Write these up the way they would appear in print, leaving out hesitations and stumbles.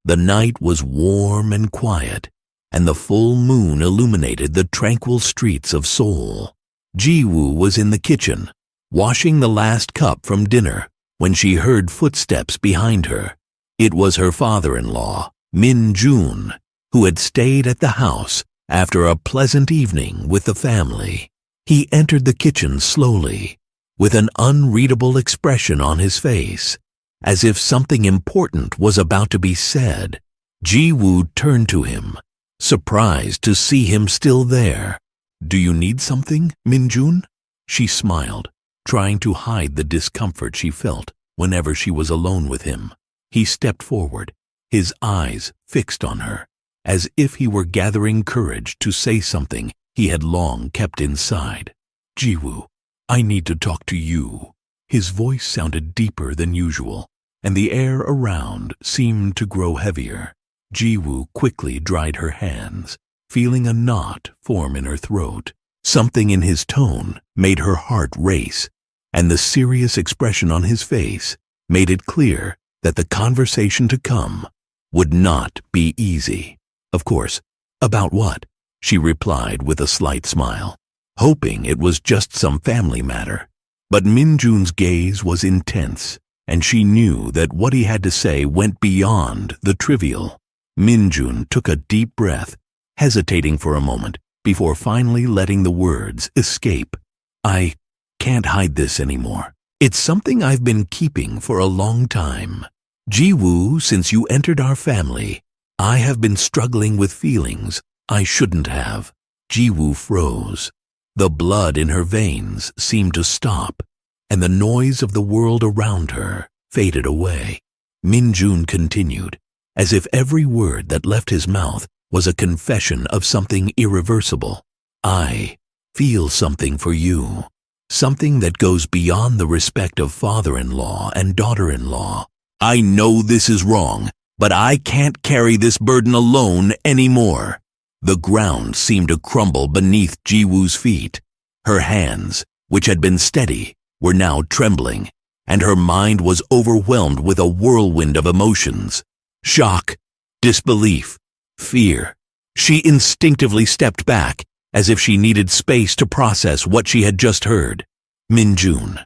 The night was warm and quiet, and the full moon illuminated the tranquil streets of Seoul. Ji-woo was in the kitchen, washing the last cup from dinner, when she heard footsteps behind her. It was her father-in-law, Min-jun, who had stayed at the house after a pleasant evening with the family. He entered the kitchen slowly, with an unreadable expression on his face, as if something important was about to be said. Ji-woo turned to him, surprised to see him still there. "Do you need something, Min-jun?" She smiled, trying to hide the discomfort she felt whenever she was alone with him. He stepped forward, his eyes fixed on her, as if he were gathering courage to say something he had long kept inside. "Ji-woo, I need to talk to you." His voice sounded deeper than usual, and the air around seemed to grow heavier. Ji-woo quickly dried her hands, feeling a knot form in her throat. Something in his tone made her heart race, and the serious expression on his face made it clear that the conversation to come would not be easy. "Of course. About what?" she replied with a slight smile, hoping it was just some family matter. But Min-jun's gaze was intense, and she knew that what he had to say went beyond the trivial. Min-jun took a deep breath, hesitating for a moment before finally letting the words escape. "I can't hide this anymore. It's something I've been keeping for a long time. Ji-woo, since you entered our family, I have been struggling with feelings I shouldn't have." Ji-woo froze. The blood in her veins seemed to stop, and the noise of the world around her faded away. Min-jun continued, as if every word that left his mouth was a confession of something irreversible. "I feel something for you, something that goes beyond the respect of father-in-law and daughter-in-law. I know this is wrong, but I can't carry this burden alone anymore." The ground seemed to crumble beneath Ji-woo's feet. Her hands, which had been steady, were now trembling, and her mind was overwhelmed with a whirlwind of emotions. Shock, disbelief, fear. She instinctively stepped back, as if she needed space to process what she had just heard. "Min-jun,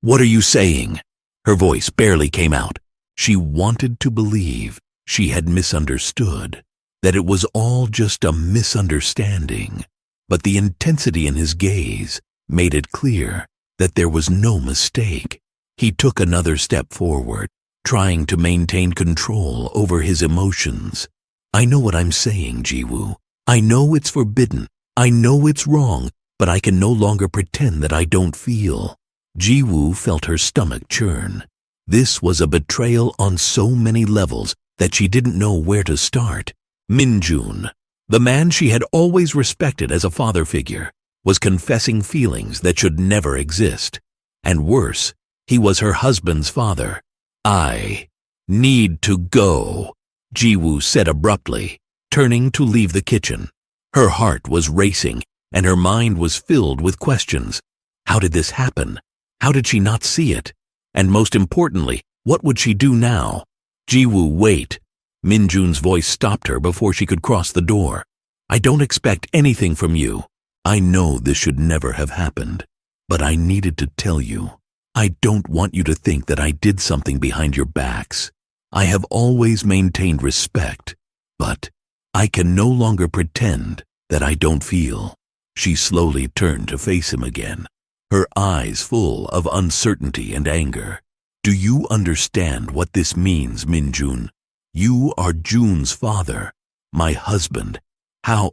what are you saying?" Her voice barely came out. She wanted to believe she had misunderstood, that it was all just a misunderstanding, but the intensity in his gaze made it clear that there was no mistake. He took another step forward, trying to maintain control over his emotions. "I know what I'm saying, Ji-woo. I know it's forbidden. I know it's wrong, but I can no longer pretend that I don't feel." Ji-woo felt her stomach churn. This was a betrayal on so many levels that she didn't know where to start. Min-jun, the man she had always respected as a father figure, was confessing feelings that should never exist. And worse, he was her husband's father. "I need to go," Ji-woo said abruptly, turning to leave the kitchen. Her heart was racing, and her mind was filled with questions. How did this happen? How did she not see it? And most importantly, what would she do now? "Ji-woo, wait." Min-jun's voice stopped her before she could cross the door. "I don't expect anything from you. I know this should never have happened, but I needed to tell you. I don't want you to think that I did something behind your backs. I have always maintained respect, but I can no longer pretend that I don't feel." She slowly turned to face him again, her eyes full of uncertainty and anger. "Do you understand what this means, Min-jun? You are Jun's father, my husband. How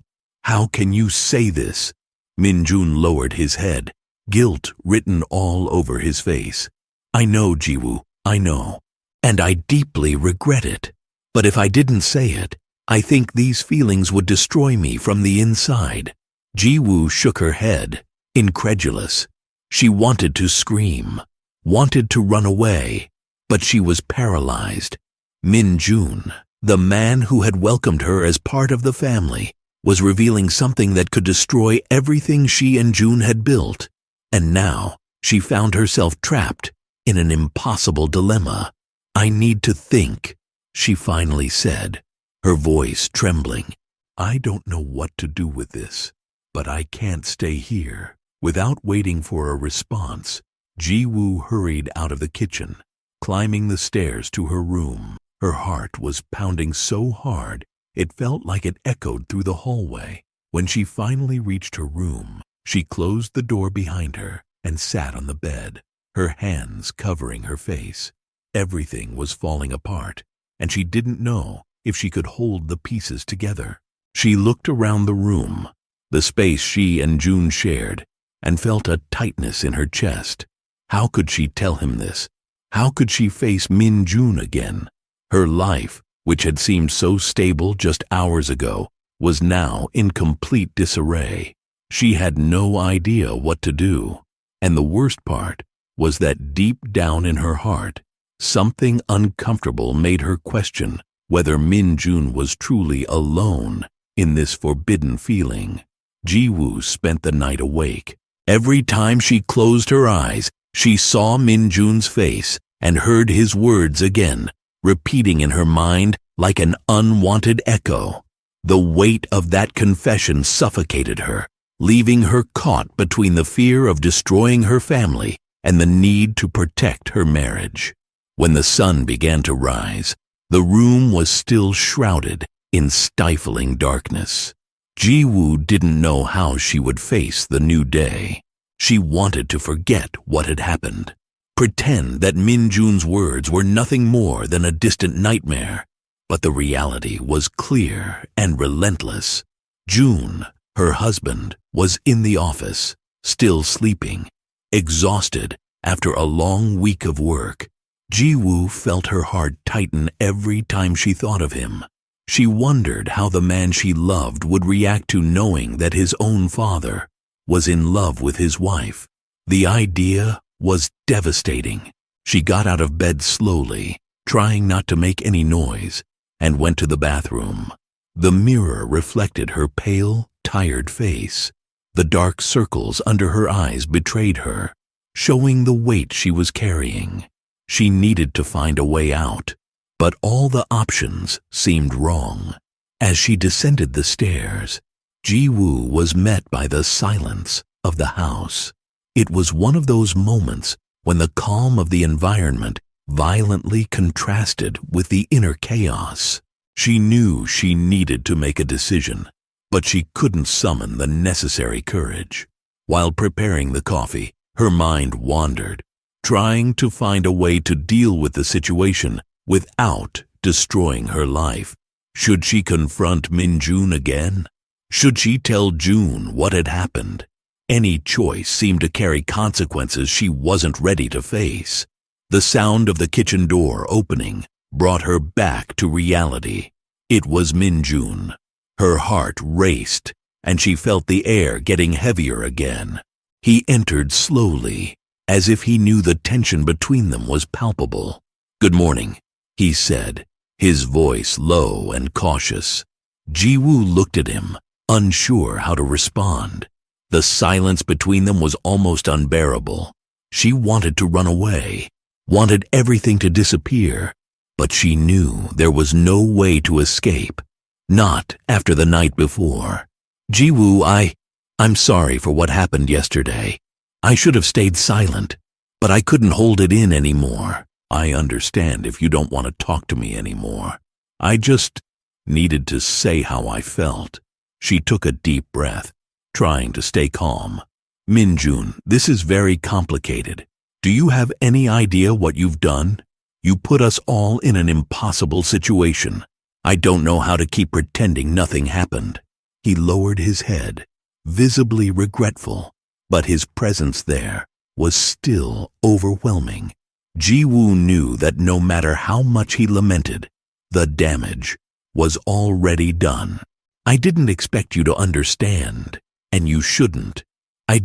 can you say this?" Min-jun lowered his head, guilt written all over his face. "I know, Ji-woo, I know, and I deeply regret it. But if I didn't say it, I think these feelings would destroy me from the inside." Ji-woo shook her head, incredulous. She wanted to scream, wanted to run away, but she was paralyzed. Min-jun, the man who had welcomed her as part of the family, was revealing something that could destroy everything she and Jun had built. And now she found herself trapped in an impossible dilemma. "I need to think," she finally said, her voice trembling. "I don't know what to do with this, but I can't stay here." Without waiting for a response, Ji-woo hurried out of the kitchen, climbing the stairs to her room. Her heart was pounding so hard it felt like it echoed through the hallway. When she finally reached her room, she closed the door behind her and sat on the bed, her hands covering her face. Everything was falling apart, and she didn't know if she could hold the pieces together. She looked around the room, the space she and June shared, and felt a tightness in her chest. How could she tell him this? How could she face Min-jun again? Her life, which had seemed so stable just hours ago, was now in complete disarray. She had no idea what to do, and the worst part was that deep down in her heart, something uncomfortable made her question whether Min-jun was truly alone in this forbidden feeling. Ji-woo spent the night awake. Every time she closed her eyes, she saw Min-jun's face and heard his words again, repeating in her mind like an unwanted echo. The weight of that confession suffocated her, leaving her caught between the fear of destroying her family and the need to protect her marriage. When the sun began to rise, the room was still shrouded in stifling darkness. Ji-woo didn't know how she would face the new day. She wanted to forget what had happened, pretend that Min-jun's words were nothing more than a distant nightmare. But the reality was clear and relentless. June, her husband, was in the office, still sleeping, exhausted after a long week of work. Ji-woo felt her heart tighten every time she thought of him. She wondered how the man she loved would react to knowing that his own father was in love with his wife. The idea was devastating. She got out of bed slowly, trying not to make any noise, and went to the bathroom. The mirror reflected her pale, tired face. The dark circles under her eyes betrayed her, showing the weight she was carrying. She needed to find a way out, but all the options seemed wrong. As she descended the stairs, Ji-woo was met by the silence of the house. It was one of those moments when the calm of the environment violently contrasted with the inner chaos. She knew she needed to make a decision, but she couldn't summon the necessary courage. While preparing the coffee, her mind wandered, trying to find a way to deal with the situation without destroying her life. Should she confront Min-jun again? Should she tell June what had happened? Any choice seemed to carry consequences she wasn't ready to face. The sound of the kitchen door opening brought her back to reality. It was Min-jun. Her heart raced, and she felt the air getting heavier again. He entered slowly, as if he knew the tension between them was palpable. "Good morning," he said, his voice low and cautious. Ji-woo looked at him, unsure how to respond. The silence between them was almost unbearable. She wanted to run away, wanted everything to disappear, but she knew there was no way to escape, not after the night before. "Ji-woo, I'm sorry for what happened yesterday. I should have stayed silent, but I couldn't hold it in anymore. I understand if you don't want to talk to me anymore. I just needed to say how I felt." She took a deep breath, trying to stay calm. "Min-jun, this is very complicated. Do you have any idea what you've done? You put us all in an impossible situation. I don't know how to keep pretending nothing happened." He lowered his head, visibly regretful, but his presence there was still overwhelming. Ji-woo knew that no matter how much he lamented, the damage was already done. "I didn't expect you to understand, and you shouldn't. I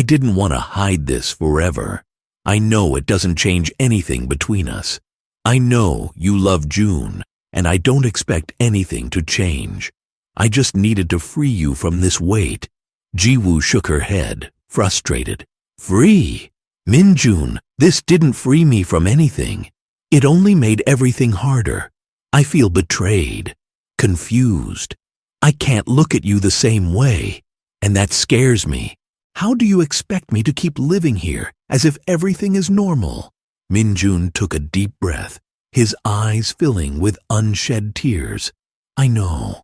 didn't want to hide this forever. I know it doesn't change anything between us. I know you love June, and I don't expect anything to change. I just needed to free you from this weight." Ji-woo shook her head, frustrated. "Free? Min-jun, this didn't free me from anything. It only made everything harder. I feel betrayed, confused. I can't look at you the same way, and that scares me. How do you expect me to keep living here as if everything is normal?" Minjun took a deep breath, his eyes filling with unshed tears. I know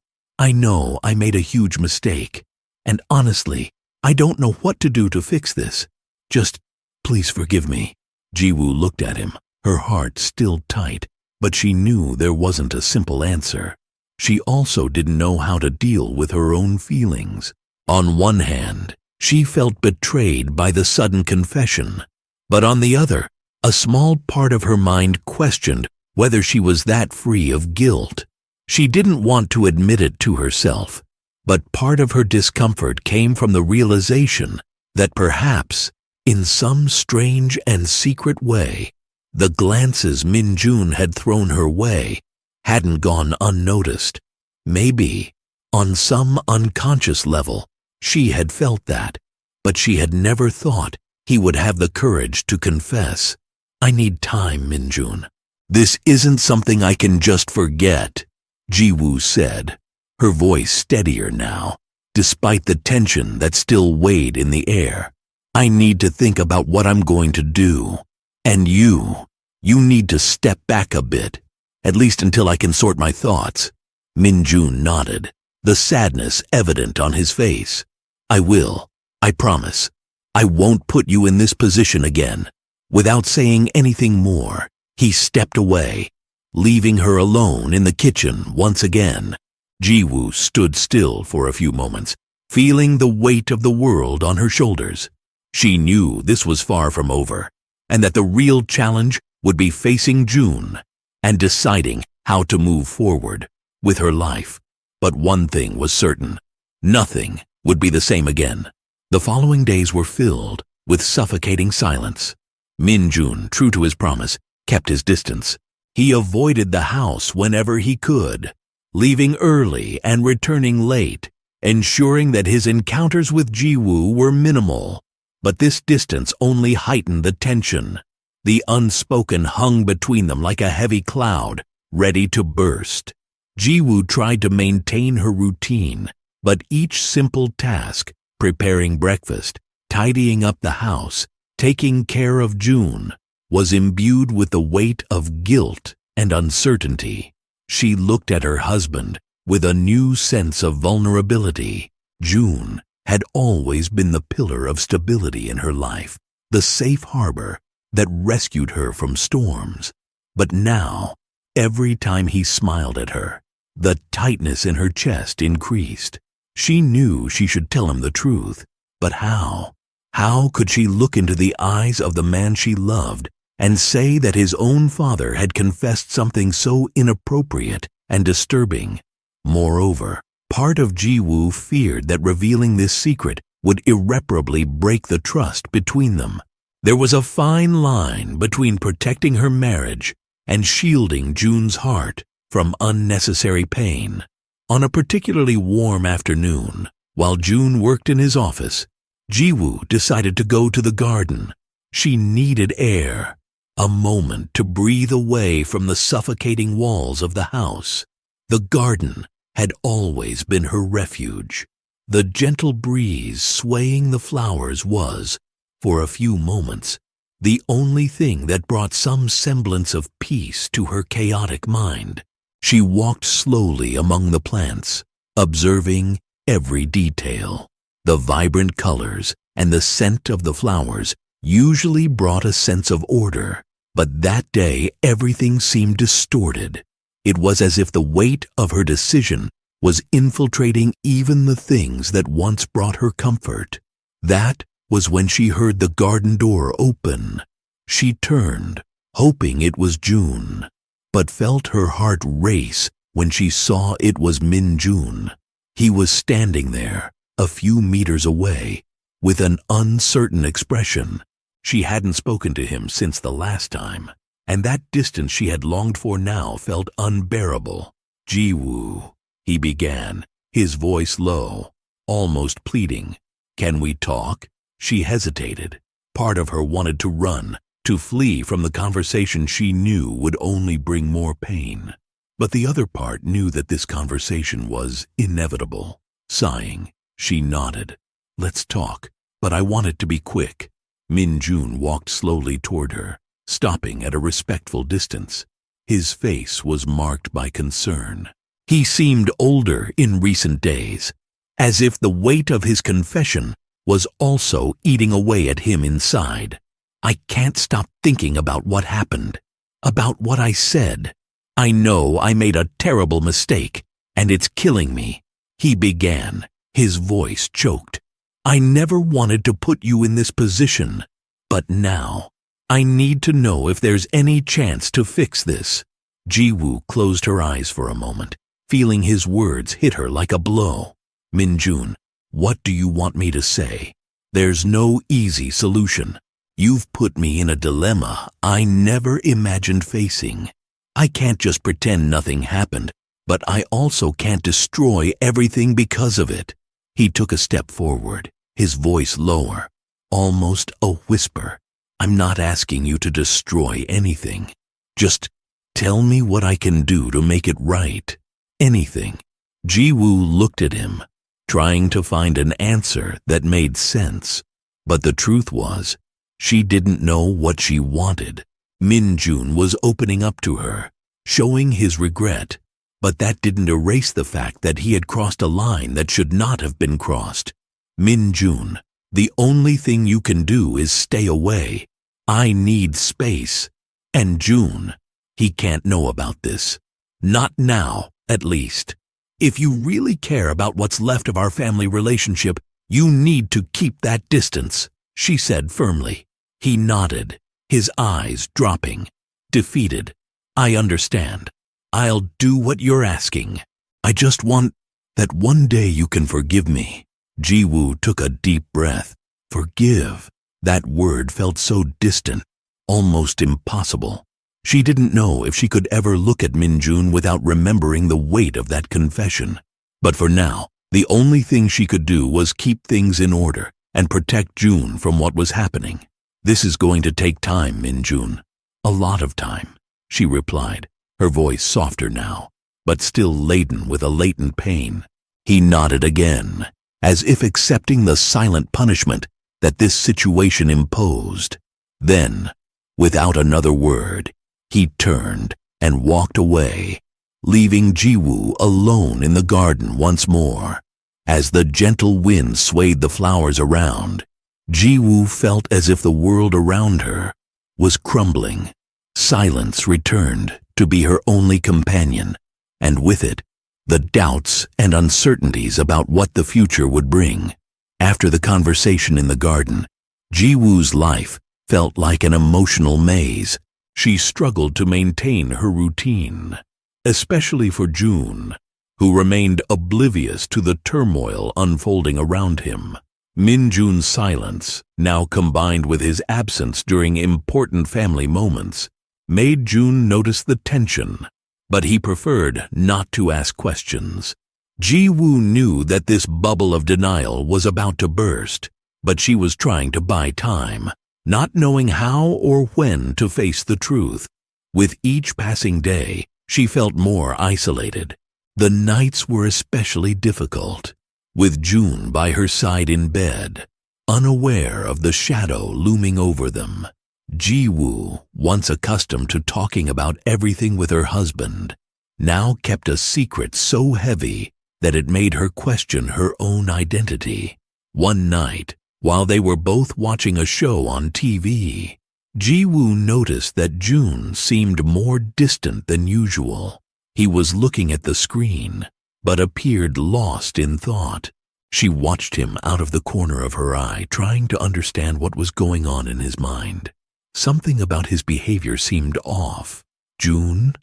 I made a huge mistake, and honestly, I don't know what to do to fix this. Just please forgive me." Jiwoo looked at him, her heart still tight, but she knew there wasn't a simple answer. She also didn't know how to deal with her own feelings. On one hand, she felt betrayed by the sudden confession, but on the other, a small part of her mind questioned whether she was that free of guilt. She didn't want to admit it to herself, but part of her discomfort came from the realization that perhaps, in some strange and secret way, the glances Minjun had thrown her way hadn't gone unnoticed. Maybe, on some unconscious level, she had felt that, but she had never thought he would have the courage to confess. "I need time, Minjun. This isn't something I can just forget," Jiwoo said, her voice steadier now, despite the tension that still weighed in the air. "I need to think about what I'm going to do. And you need to step back a bit, at least until I can sort my thoughts." Minjun nodded, the sadness evident on his face. "I will. I promise. I won't put you in this position again." Without saying anything more, he stepped away, leaving her alone in the kitchen once again. Jiwoo stood still for a few moments, feeling the weight of the world on her shoulders. She knew this was far from over, and that the real challenge would be facing June and deciding how to move forward with her life. But one thing was certain: nothing would be the same again. The following days were filled with suffocating silence. Minjun, true to his promise, kept his distance. He avoided the house whenever he could, leaving early and returning late, ensuring that his encounters with Jiwoo were minimal. But this distance only heightened the tension. The unspoken hung between them like a heavy cloud, ready to burst. Jiwoo tried to maintain her routine, but each simple task, preparing breakfast, tidying up the house, taking care of June, was imbued with the weight of guilt and uncertainty. She looked at her husband with a new sense of vulnerability. June had always been the pillar of stability in her life, the safe harbor that rescued her from storms. But now, every time he smiled at her, the tightness in her chest increased. She knew she should tell him the truth, but how? How could she look into the eyes of the man she loved and say that his own father had confessed something so inappropriate and disturbing? Moreover, part of Jiwoo feared that revealing this secret would irreparably break the trust between them. There was a fine line between protecting her marriage and shielding June's heart from unnecessary pain. On a particularly warm afternoon, while June worked in his office, Jiwoo decided to go to the garden. She needed air, a moment to breathe away from the suffocating walls of the house. The garden had always been her refuge. The gentle breeze swaying the flowers was, for a few moments, the only thing that brought some semblance of peace to her chaotic mind. She walked slowly among the plants, observing every detail. The vibrant colors and the scent of the flowers usually brought a sense of order, but that day everything seemed distorted. It was as if the weight of her decision was infiltrating even the things that once brought her comfort. That was when she heard the garden door open. She turned, hoping it was June, but felt her heart race when she saw it was Minjun. He was standing there, a few meters away, with an uncertain expression. She hadn't spoken to him since the last time, and that distance she had longed for now felt unbearable. "Jiwoo," he began, his voice low, almost pleading. "Can we talk?" She hesitated. Part of her wanted to run, to flee from the conversation she knew would only bring more pain. But the other part knew that this conversation was inevitable. Sighing, she nodded. "Let's talk, but I want it to be quick." Min-jun walked slowly toward her, stopping at a respectful distance. His face was marked by concern. He seemed older in recent days, as if the weight of his confession was also eating away at him inside. "I can't stop thinking about what happened, about what I said. I know I made a terrible mistake, and it's killing me," he began, his voice choked. "I never wanted to put you in this position, but now I need to know if there's any chance to fix this." Ji-woo closed her eyes for a moment, feeling his words hit her like a blow. "Min-jun, what do you want me to say? There's no easy solution. You've put me in a dilemma I never imagined facing. I can't just pretend nothing happened, but I also can't destroy everything because of it." He took a step forward, his voice lower, almost a whisper. "I'm not asking you to destroy anything. Just tell me what I can do to make it right. Anything." Ji-woo looked at him, trying to find an answer that made sense. But the truth was, she didn't know what she wanted. Min-jun was opening up to her, showing his regret, but that didn't erase the fact that he had crossed a line that should not have been crossed. "Min-jun, the only thing you can do is stay away. I need space. And June, he can't know about this. Not now, at least. If you really care about what's left of our family relationship, you need to keep that distance," she said firmly. He nodded, his eyes dropping, defeated. "I understand. I'll do what you're asking. I just want that one day you can forgive me." Ji-woo took a deep breath. Forgive. That word felt so distant, almost impossible. She didn't know if she could ever look at Min-jun without remembering the weight of that confession. But for now, the only thing she could do was keep things in order and protect June from what was happening. "This is going to take time, Min-jun. A lot of time," she replied, her voice softer now, but still laden with a latent pain. He nodded again, as if accepting the silent punishment that this situation imposed. Then, without another word, he turned and walked away, leaving Ji-woo alone in the garden once more. As the gentle wind swayed the flowers around, Ji-woo felt as if the world around her was crumbling. Silence returned to be her only companion, and with it, the doubts and uncertainties about what the future would bring. After the conversation in the garden, Ji-woo's life felt like an emotional maze. She struggled to maintain her routine, especially for June, who remained oblivious to the turmoil unfolding around him. Min-jun's silence, now combined with his absence during important family moments, made June notice the tension, but he preferred not to ask questions. Ji-woo knew that this bubble of denial was about to burst, but she was trying to buy time, not knowing how or when to face the truth. With each passing day, she felt more isolated. The nights were especially difficult, with June by her side in bed, unaware of the shadow looming over them. Ji-woo, once accustomed to talking about everything with her husband, now kept a secret so heavy that it made her question her own identity. One night, while they were both watching a show on TV, Ji-woo noticed that June seemed more distant than usual. He was looking at the screen, but appeared lost in thought. She watched him out of the corner of her eye, trying to understand what was going on in his mind. Something about his behavior seemed off. "June?"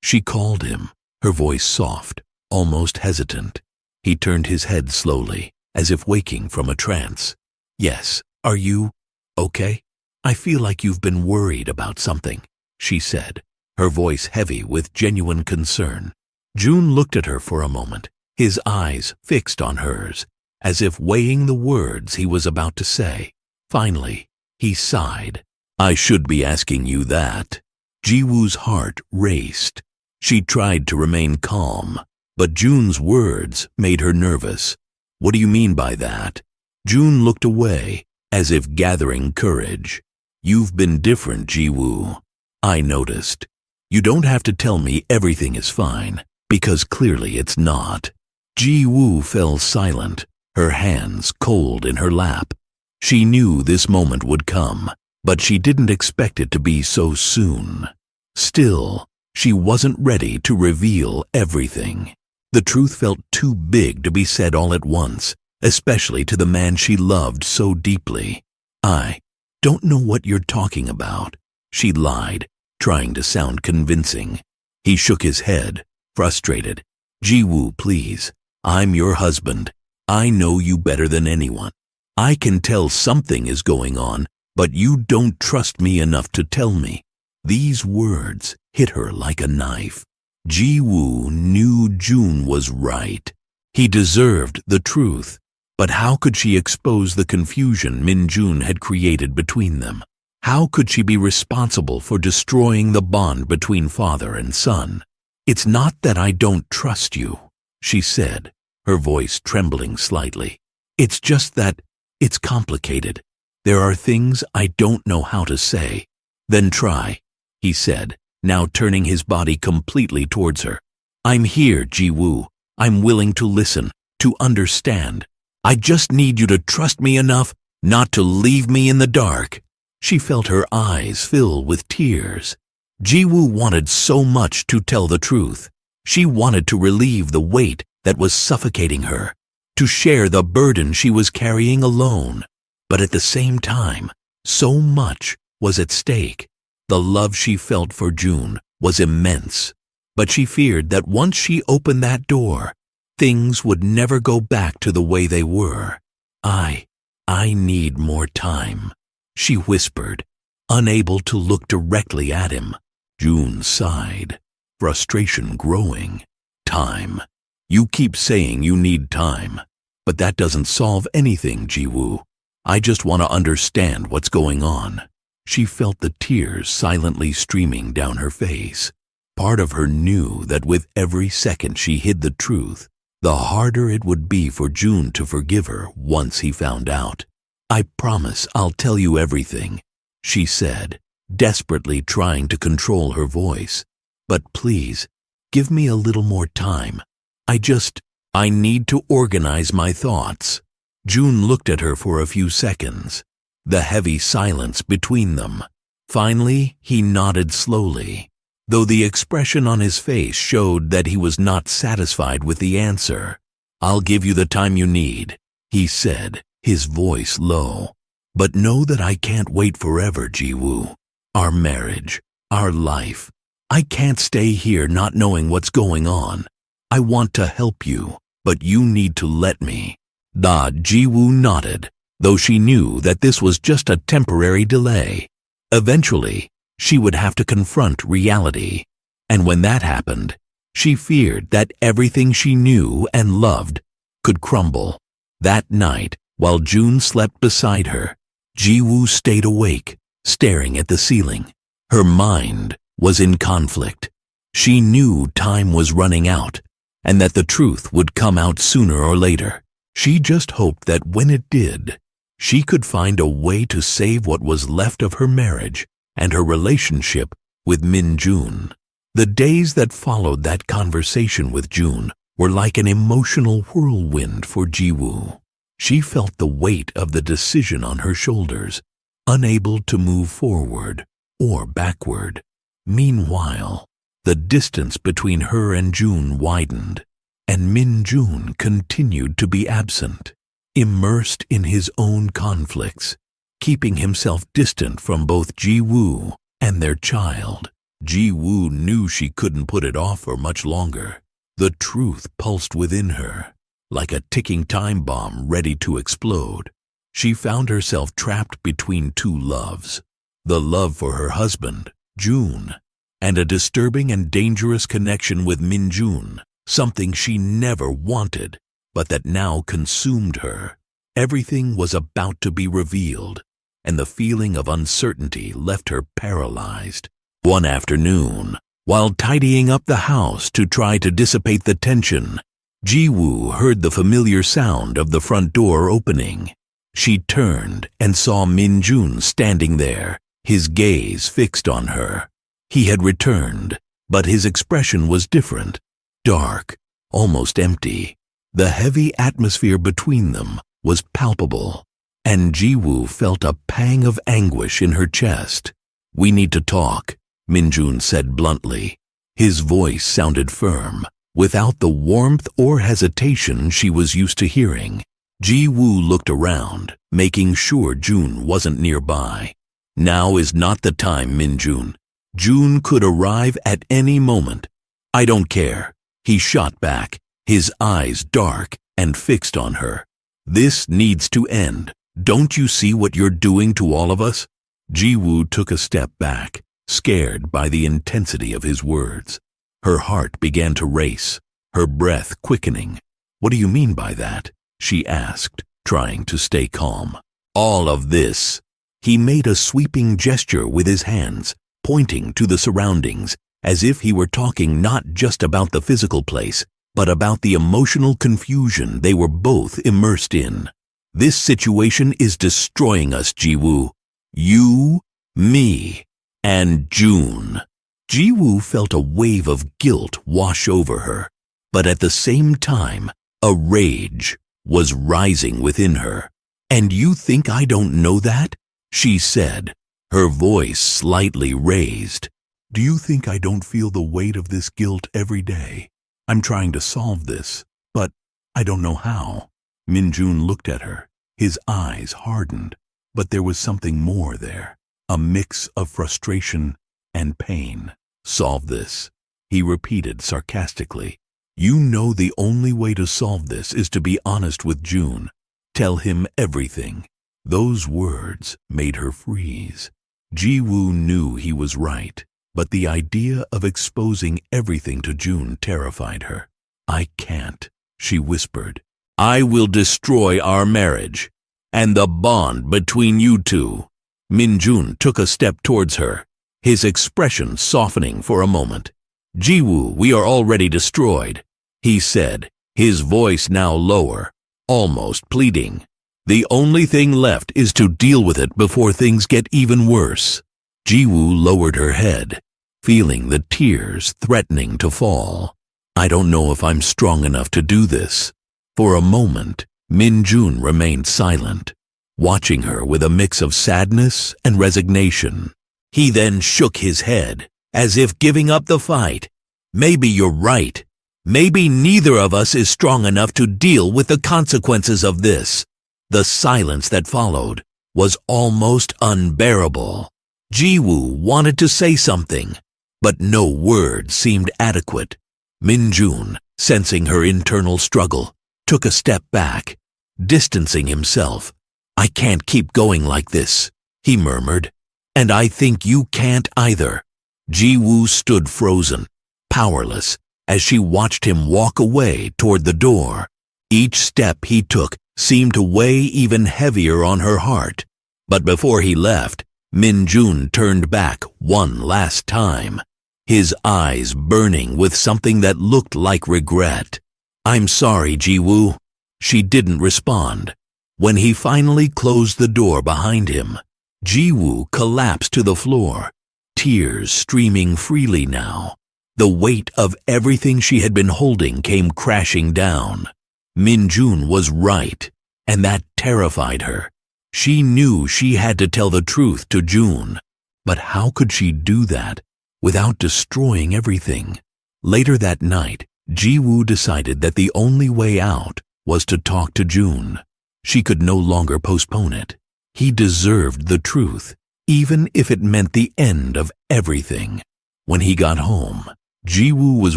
She called him, her voice soft, almost hesitant. He turned his head slowly, as if waking from a trance. "Yes, are you okay? I feel like you've been worried about something," she said, her voice heavy with genuine concern. June looked at her for a moment, his eyes fixed on hers, as if weighing the words he was about to say. Finally, he sighed. I should be asking you that. Jiwoo's heart raced. She tried to remain calm, but Jun's words made her nervous. What do you mean by that? Jun looked away, as if gathering courage. You've been different, Jiwoo. I noticed. You don't have to tell me everything is fine, because clearly it's not. Jiwoo fell silent, her hands cold in her lap. She knew this moment would come, but she didn't expect it to be so soon. Still, she wasn't ready to reveal everything. The truth felt too big to be said all at once, especially to the man she loved so deeply. I don't know what you're talking about, she lied, trying to sound convincing. He shook his head, frustrated. Jiwoo, please. I'm your husband. I know you better than anyone. I can tell something is going on, but you don't trust me enough to tell me. These words hit her like a knife. Jiwoo knew Jun was right. He deserved the truth. But how could she expose the confusion Min-jun had created between them? How could she be responsible for destroying the bond between father and son? It's not that I don't trust you, she said, her voice trembling slightly. It's just that it's complicated. There are things I don't know how to say. Then try, he said, now turning his body completely towards her. I'm here, Jiwoo. I'm willing to listen, to understand. I just need you to trust me enough not to leave me in the dark. She felt her eyes fill with tears. Jiwoo wanted so much to tell the truth. She wanted to relieve the weight that was suffocating her, to share the burden she was carrying alone. But at the same time, so much was at stake. The love she felt for Jun was immense, but she feared that once she opened that door, things would never go back to the way they were. I need more time, she whispered, unable to look directly at him. Jun sighed, frustration growing. Time. You keep saying you need time, but that doesn't solve anything, Jiwoo. I just want to understand what's going on. She felt the tears silently streaming down her face. Part of her knew that with every second she hid the truth, the harder it would be for Jun to forgive her once he found out. I promise I'll tell you everything, she said, desperately trying to control her voice. But please, give me a little more time. I need to organize my thoughts. Jun looked at her for a few seconds, the heavy silence between them. Finally, he nodded slowly, though the expression on his face showed that he was not satisfied with the answer. I'll give you the time you need, he said, his voice low. But know that I can't wait forever, Jiwoo. Our marriage, our life. I can't stay here not knowing what's going on. I want to help you, but you need to let me. Jiwoo nodded, though she knew that this was just a temporary delay. Eventually, she would have to confront reality, and when that happened, she feared that everything she knew and loved could crumble. That night, while Jun slept beside her, Jiwoo stayed awake, staring at the ceiling. Her mind was in conflict. She knew time was running out, and that the truth would come out sooner or later. She just hoped that when it did, she could find a way to save what was left of her marriage and her relationship with Min-jun. The days that followed that conversation with Jun were like an emotional whirlwind for Jiwoo. She felt the weight of the decision on her shoulders, unable to move forward or backward. Meanwhile, the distance between her and Jun widened, and Min-jun continued to be absent, immersed in his own conflicts, keeping himself distant from both Jiwoo and their child. Jiwoo knew she couldn't put it off for much longer. The truth pulsed within her, like a ticking time bomb ready to explode. She found herself trapped between two loves, the love for her husband, Jun, and a disturbing and dangerous connection with Min-jun, something she never wanted, but that now consumed her. Everything was about to be revealed, and the feeling of uncertainty left her paralyzed. One afternoon, while tidying up the house to try to dissipate the tension, Ji-woo heard the familiar sound of the front door opening. She turned and saw Min-jun standing there, his gaze fixed on her. He had returned, but his expression was different, dark, almost empty. The heavy atmosphere between them was palpable, and Ji-woo felt a pang of anguish in her chest. "We need to talk," Min-jun said bluntly. His voice sounded firm, without the warmth or hesitation she was used to hearing. Ji-woo looked around, making sure Jun wasn't nearby. "Now is not the time, Min-jun. Jun could arrive at any moment." "I don't care," he shot back, his eyes dark and fixed on her. "This needs to end. Don't you see what you're doing to all of us?" Ji-woo took a step back, scared by the intensity of his words. Her heart began to race, her breath quickening. "What do you mean by that?" she asked, trying to stay calm. "All of this." He made a sweeping gesture with his hands, pointing to the surroundings, as if he were talking not just about the physical place, but about the emotional confusion they were both immersed in. "This situation is destroying us, Ji-woo. You, me, and Jun." Ji-woo felt a wave of guilt wash over her, but at the same time, a rage was rising within her. "And you think I don't know that?" she said, her voice slightly raised. "Do you think I don't feel the weight of this guilt every day? I'm trying to solve this, but I don't know how." Min-jun looked at her, his eyes hardened, but there was something more there, a mix of frustration and pain. "Solve this," he repeated sarcastically. "You know the only way to solve this is to be honest with Jun. Tell him everything." Those words made her freeze. Ji-woo knew he was right, but the idea of exposing everything to Jun terrified her. "I can't," she whispered. "I will destroy our marriage and the bond between you two." Min-jun took a step towards her, his expression softening for a moment. "Ji-woo, we are already destroyed," he said, his voice now lower, almost pleading. "The only thing left is to deal with it before things get even worse." Ji-woo lowered her head, feeling the tears threatening to fall. "I don't know if I'm strong enough to do this." For a moment, Min-jun remained silent, watching her with a mix of sadness and resignation. He then shook his head, as if giving up the fight. "Maybe you're right. Maybe neither of us is strong enough to deal with the consequences of this." The silence that followed was almost unbearable. Ji-woo wanted to say something, but no word seemed adequate. Min-jun, sensing her internal struggle, took a step back, distancing himself. "I can't keep going like this," he murmured. "And I think you can't either." Ji-woo stood frozen, powerless, as she watched him walk away toward the door. Each step he took seemed to weigh even heavier on her heart. But before he left, Min-jun turned back one last time, his eyes burning with something that looked like regret. "I'm sorry, Ji-woo." She didn't respond. When he finally closed the door behind him, Ji-woo collapsed to the floor, tears streaming freely now. The weight of everything she had been holding came crashing down. Min-jun was right, and that terrified her. She knew she had to tell the truth to Jun, but how could she do that without destroying everything? Later that night, Ji-woo decided that the only way out was to talk to Jun. She could no longer postpone it. He deserved the truth, even if it meant the end of everything. When he got home, Ji-woo was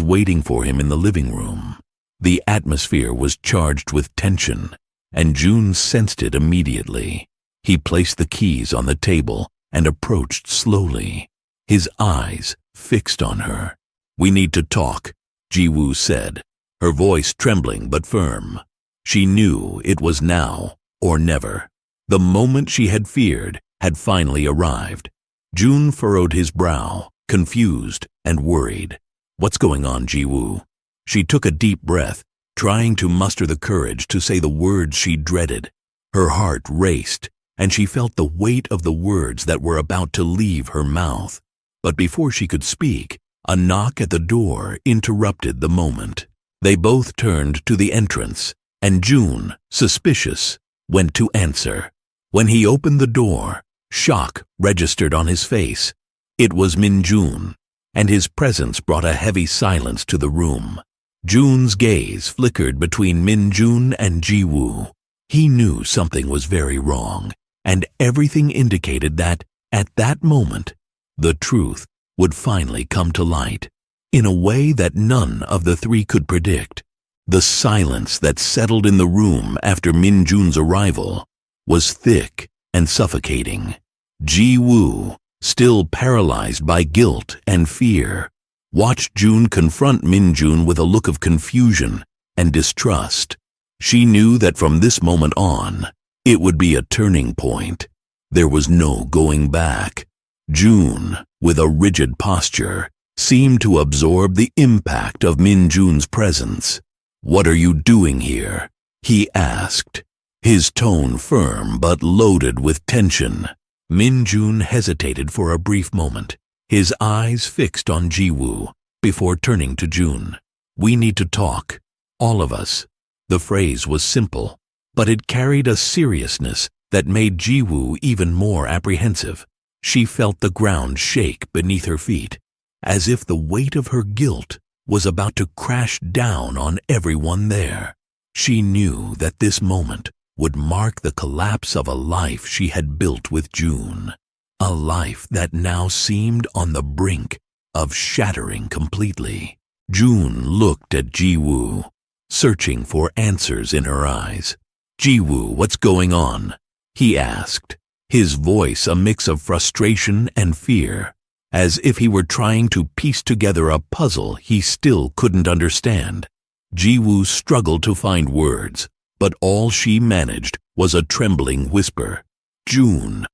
waiting for him in the living room. The atmosphere was charged with tension, and Jun sensed it immediately. He placed the keys on the table and approached slowly, his eyes fixed on her. "We need to talk," Ji-woo said, her voice trembling but firm. She knew it was now or never. The moment she had feared had finally arrived. June furrowed his brow, confused and worried. "What's going on, Ji-woo?" She took a deep breath, trying to muster the courage to say the words she dreaded. Her heart raced, and she felt the weight of the words that were about to leave her mouth. But before she could speak, a knock at the door interrupted the moment. They both turned to the entrance, and June, suspicious, went to answer. When he opened the door, shock registered on his face. It was Min-jun, and his presence brought a heavy silence to the room. June's gaze flickered between Min-jun and Ji-woo. He knew something was very wrong, and everything indicated that, at that moment, the truth would finally come to light. In a way that none of the three could predict, the silence that settled in the room after Min-jun's arrival was thick and suffocating. Ji-woo, still paralyzed by guilt and fear, watched June confront Min-jun with a look of confusion and distrust. She knew that from this moment on, it would be a turning point. There was no going back. June, with a rigid posture, seemed to absorb the impact of Min-jun's presence. "What are you doing here?" he asked, his tone firm but loaded with tension. Min-jun hesitated for a brief moment, his eyes fixed on Ji-woo, before turning to June. "We need to talk, all of us." The phrase was simple, but it carried a seriousness that made Ji-woo even more apprehensive. She felt the ground shake beneath her feet, as if the weight of her guilt was about to crash down on everyone there. She knew that this moment would mark the collapse of a life she had built with June, a life that now seemed on the brink of shattering completely. June looked at Ji-woo, searching for answers in her eyes. "Ji-woo, what's going on?" he asked, his voice a mix of frustration and fear, as if he were trying to piece together a puzzle he still couldn't understand. Ji-woo struggled to find words, but all she managed was a trembling whisper. "June,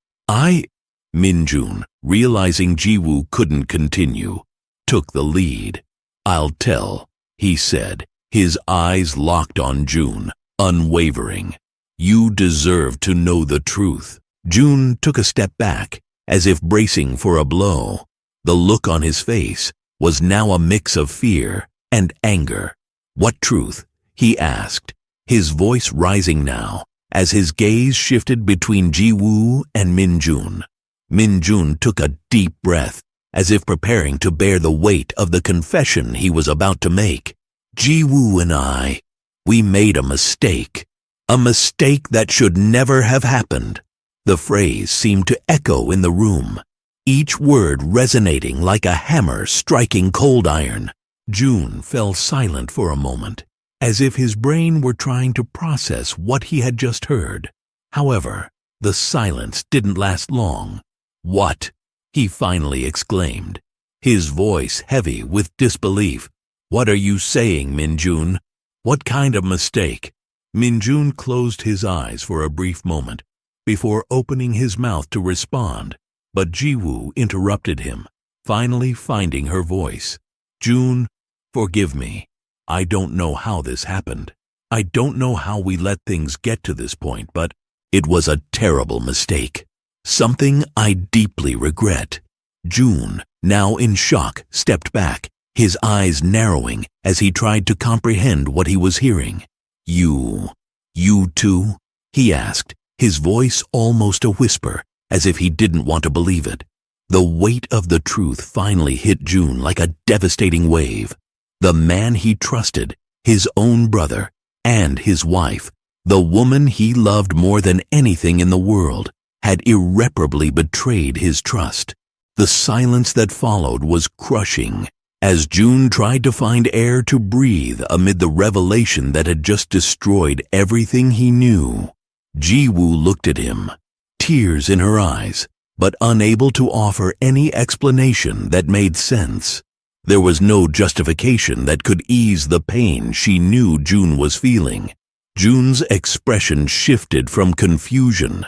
Min-jun, realizing Ji-woo couldn't continue, took the lead. "I'll tell," he said, his eyes locked on June, unwavering. "You deserve to know the truth." June took a step back, as if bracing for a blow. The look on his face was now a mix of fear and anger. "What truth?" he asked, his voice rising now as his gaze shifted between Ji-woo and Min-jun. Min-jun took a deep breath, as if preparing to bear the weight of the confession he was about to make. "Ji-woo and we made a mistake that should never have happened." The phrase seemed to echo in the room, each word resonating like a hammer striking cold iron. June fell silent for a moment, as if his brain were trying to process what he had just heard. However, the silence didn't last long. "What?" he finally exclaimed, his voice heavy with disbelief. "What are you saying, Min-jun? What kind of mistake?" Min-jun closed his eyes for a brief moment before opening his mouth to respond, but Ji-woo interrupted him, finally finding her voice. "June, forgive me. I don't know how this happened. I don't know how we let things get to this point, but it was a terrible mistake. Something I deeply regret." June, now in shock, stepped back, his eyes narrowing as he tried to comprehend what he was hearing. You too?" he asked, his voice almost a whisper, as if he didn't want to believe it. The weight of the truth finally hit June like a devastating wave. The man he trusted, his own brother, and his wife, the woman he loved more than anything in the world, had irreparably betrayed his trust. The silence that followed was crushing, as June tried to find air to breathe amid the revelation that had just destroyed everything he knew. Ji-woo looked at him, tears in her eyes, but unable to offer any explanation that made sense. There was no justification that could ease the pain she knew June was feeling. June's expression shifted from confusion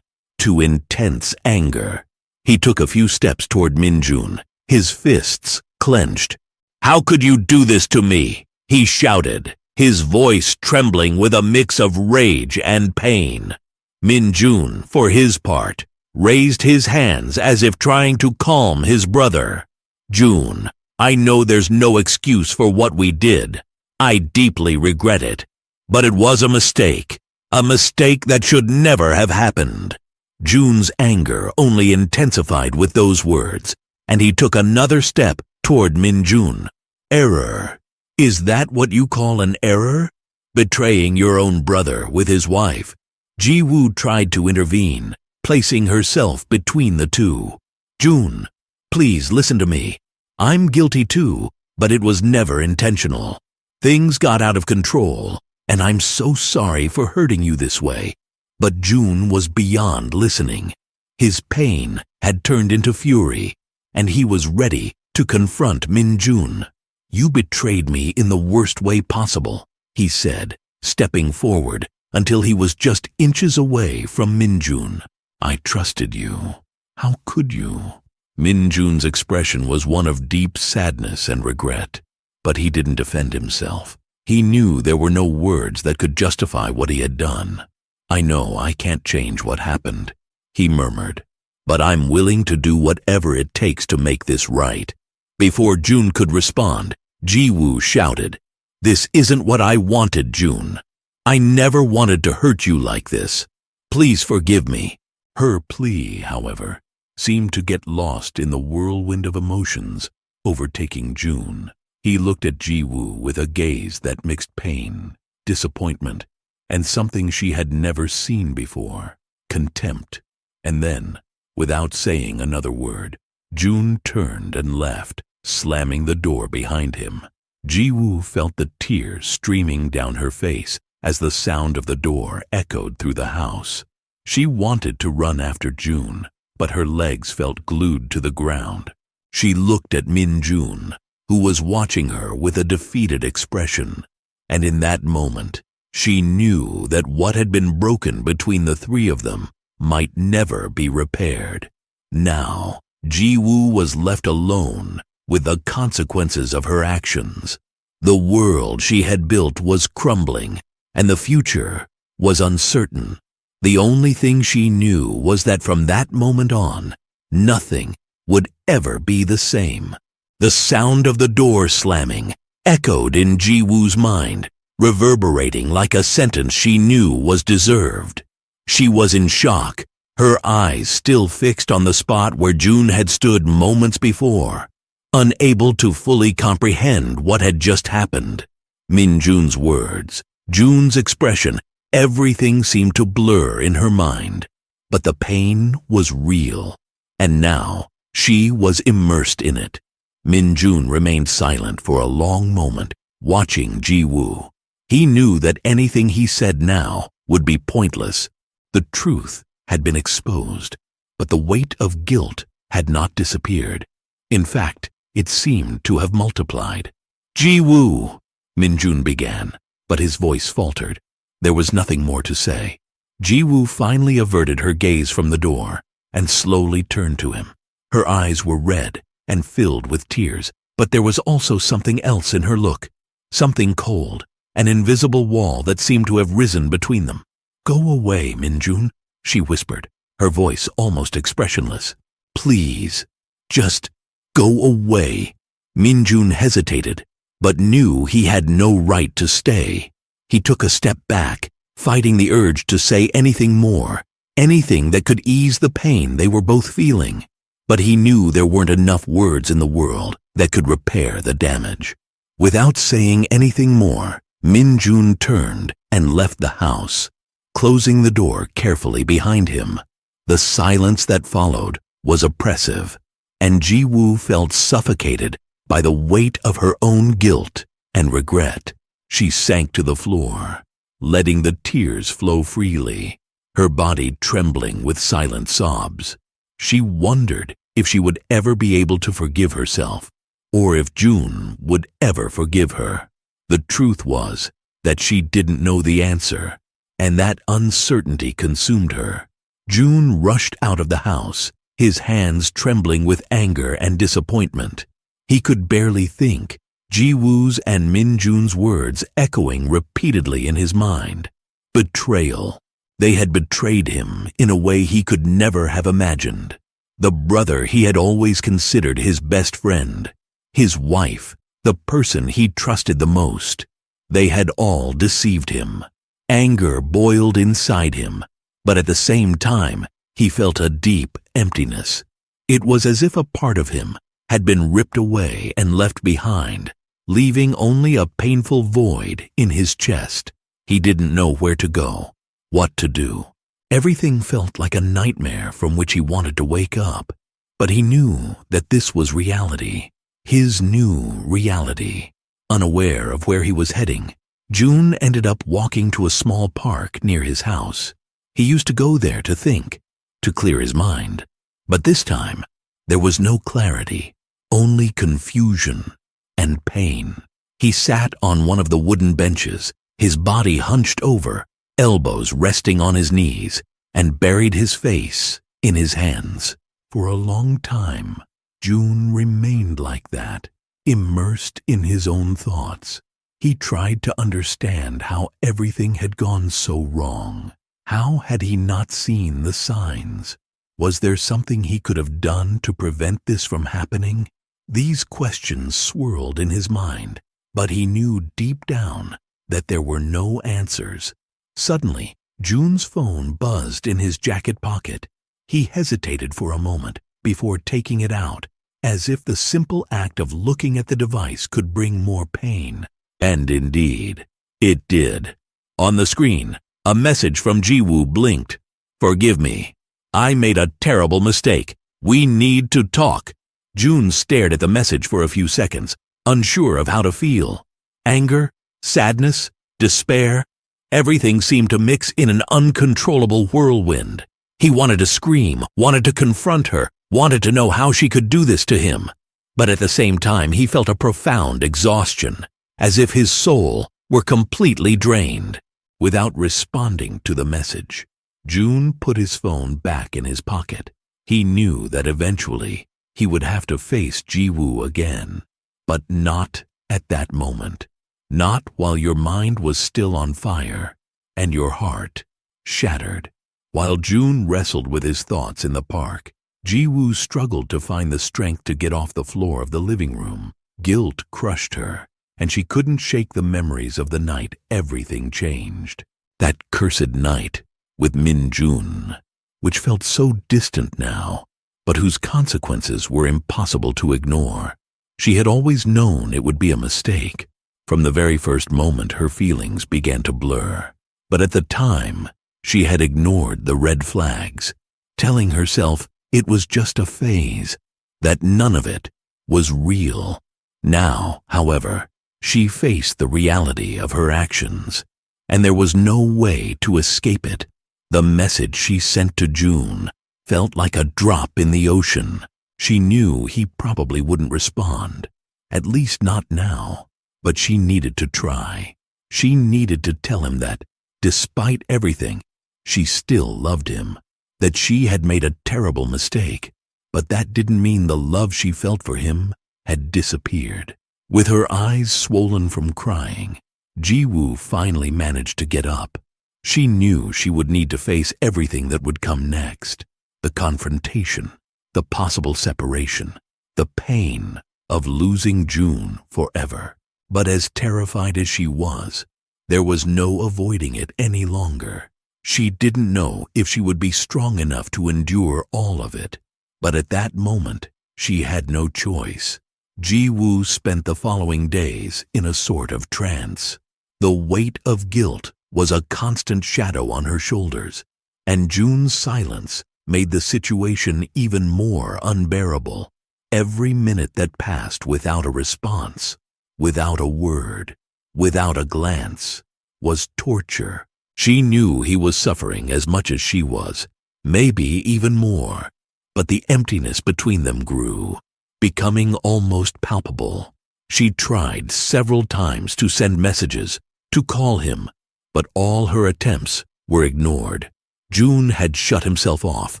into intense anger. He took a few steps toward Minjun, his fists clenched. "How could you do this to me?" he shouted, his voice trembling with a mix of rage and pain. Minjun, for his part, raised his hands as if trying to calm his brother. "Jun, I know there's no excuse for what we did. I deeply regret it. But it was a mistake that should never have happened." Jun's anger only intensified with those words, and he took another step toward Minjun. "Error? Is that what you call an error? Betraying your own brother with his wife?" Ji-woo tried to intervene, placing herself between the two. "Jun, please listen to me. I'm guilty too, but it was never intentional. Things got out of control, and I'm so sorry for hurting you this way." But Jun was beyond listening. His pain had turned into fury, and he was ready to confront Minjun. "You betrayed me in the worst way possible," he said, stepping forward until he was just inches away from Minjun. "I trusted you. How could you?" Minjun's expression was one of deep sadness and regret, but he didn't defend himself. He knew there were no words that could justify what he had done. "I know I can't change what happened," he murmured, "but I'm willing to do whatever it takes to make this right." Before Jun could respond, Ji-woo shouted, "This isn't what I wanted, Jun. I never wanted to hurt you like this. Please forgive me." Her plea, however, seemed to get lost in the whirlwind of emotions overtaking Jun. He looked at Ji-woo with a gaze that mixed pain, disappointment, and something she had never seen before, contempt. And then, without saying another word, Jun turned and left, slamming the door behind him. Ji-woo felt the tears streaming down her face as the sound of the door echoed through the house. She wanted to run after Jun, but her legs felt glued to the ground. She looked at Minjun, who was watching her with a defeated expression, and in that moment, she knew that what had been broken between the three of them might never be repaired. Now, Ji-woo was left alone with the consequences of her actions. The world she had built was crumbling, and the future was uncertain. The only thing she knew was that from that moment on, nothing would ever be the same. The sound of the door slamming echoed in Ji-woo's mind, reverberating like a sentence she knew was deserved. She was in shock, her eyes still fixed on the spot where Jun had stood moments before, unable to fully comprehend what had just happened. Minjun's words, Jun's expression, everything seemed to blur in her mind. But the pain was real, and now she was immersed in it. Minjun remained silent for a long moment, watching Ji-woo. He knew that anything he said now would be pointless. The truth had been exposed, but the weight of guilt had not disappeared. In fact, it seemed to have multiplied. "Ji-woo," Minjun began, but his voice faltered. There was nothing more to say. Ji-woo finally averted her gaze from the door and slowly turned to him. Her eyes were red and filled with tears, but there was also something else in her look, something cold, an invisible wall that seemed to have risen between them. "Go away, Minjun," she whispered, her voice almost expressionless. "Please, just go away." Minjun hesitated, but knew he had no right to stay. He took a step back, fighting the urge to say anything more, anything that could ease the pain they were both feeling. But he knew there weren't enough words in the world that could repair the damage. Without saying anything more, Minjun turned and left the house, closing the door carefully behind him. The silence that followed was oppressive, and Ji-woo felt suffocated by the weight of her own guilt and regret. She sank to the floor, letting the tears flow freely, her body trembling with silent sobs. She wondered if she would ever be able to forgive herself, or if Jun would ever forgive her. The truth was that she didn't know the answer, and that uncertainty consumed her. June rushed out of the house, his hands trembling with anger and disappointment. He could barely think, Ji-woo's and Min-jun's words echoing repeatedly in his mind. Betrayal. They had betrayed him in a way he could never have imagined. The brother he had always considered his best friend, his wife, the person he trusted the most. They had all deceived him. Anger boiled inside him, but at the same time, he felt a deep emptiness. It was as if a part of him had been ripped away and left behind, leaving only a painful void in his chest. He didn't know where to go, what to do. Everything felt like a nightmare from which he wanted to wake up, but he knew that this was reality, his new reality. Unaware of where he was heading, June ended up walking to a small park near his house. He used to go there to think, to clear his mind. But this time, there was no clarity, only confusion and pain. He sat on one of the wooden benches, his body hunched over, elbows resting on his knees, and buried his face in his hands. For a long time, June remained like that, immersed in his own thoughts. He tried to understand how everything had gone so wrong. How had he not seen the signs? Was there something he could have done to prevent this from happening? These questions swirled in his mind, but he knew deep down that there were no answers. Suddenly, June's phone buzzed in his jacket pocket. He hesitated for a moment before taking it out, as if the simple act of looking at the device could bring more pain. And indeed, it did. On the screen, a message from Ji-woo blinked. "Forgive me. I made a terrible mistake. We need to talk." June stared at the message for a few seconds, unsure of how to feel. Anger, sadness, despair, everything seemed to mix in an uncontrollable whirlwind. He wanted to scream, wanted to confront her, wanted to know how she could do this to him. But at the same time, he felt a profound exhaustion, as if his soul were completely drained. Without responding to the message, June put his phone back in his pocket. He knew that eventually he would have to face Ji-woo again, but not at that moment. Not while your mind was still on fire and your heart shattered. While June wrestled with his thoughts in the park, Ji-woo struggled to find the strength to get off the floor of the living room. Guilt crushed her, and she couldn't shake the memories of the night everything changed. That cursed night with Min-jun, which felt so distant now, but whose consequences were impossible to ignore. She had always known it would be a mistake. From the very first moment, her feelings began to blur. But at the time, she had ignored the red flags, telling herself it was just a phase, that none of it was real. Now, however, she faced the reality of her actions, and there was no way to escape it. The message she sent to June felt like a drop in the ocean. She knew he probably wouldn't respond, at least not now, but she needed to try. She needed to tell him that, despite everything, she still loved him, that she had made a terrible mistake, but that didn't mean the love she felt for him had disappeared. With her eyes swollen from crying, Ji-woo finally managed to get up. She knew she would need to face everything that would come next. The confrontation, the possible separation, the pain of losing June forever. But as terrified as she was, there was no avoiding it any longer. She didn't know if she would be strong enough to endure all of it. But at that moment, she had no choice. Ji-woo spent the following days in a sort of trance. The weight of guilt was a constant shadow on her shoulders, and June's silence made the situation even more unbearable. Every minute that passed without a response, without a word, without a glance, was torture. She knew he was suffering as much as she was, maybe even more, but the emptiness between them grew, becoming almost palpable. She tried several times to send messages, to call him, but all her attempts were ignored. June had shut himself off,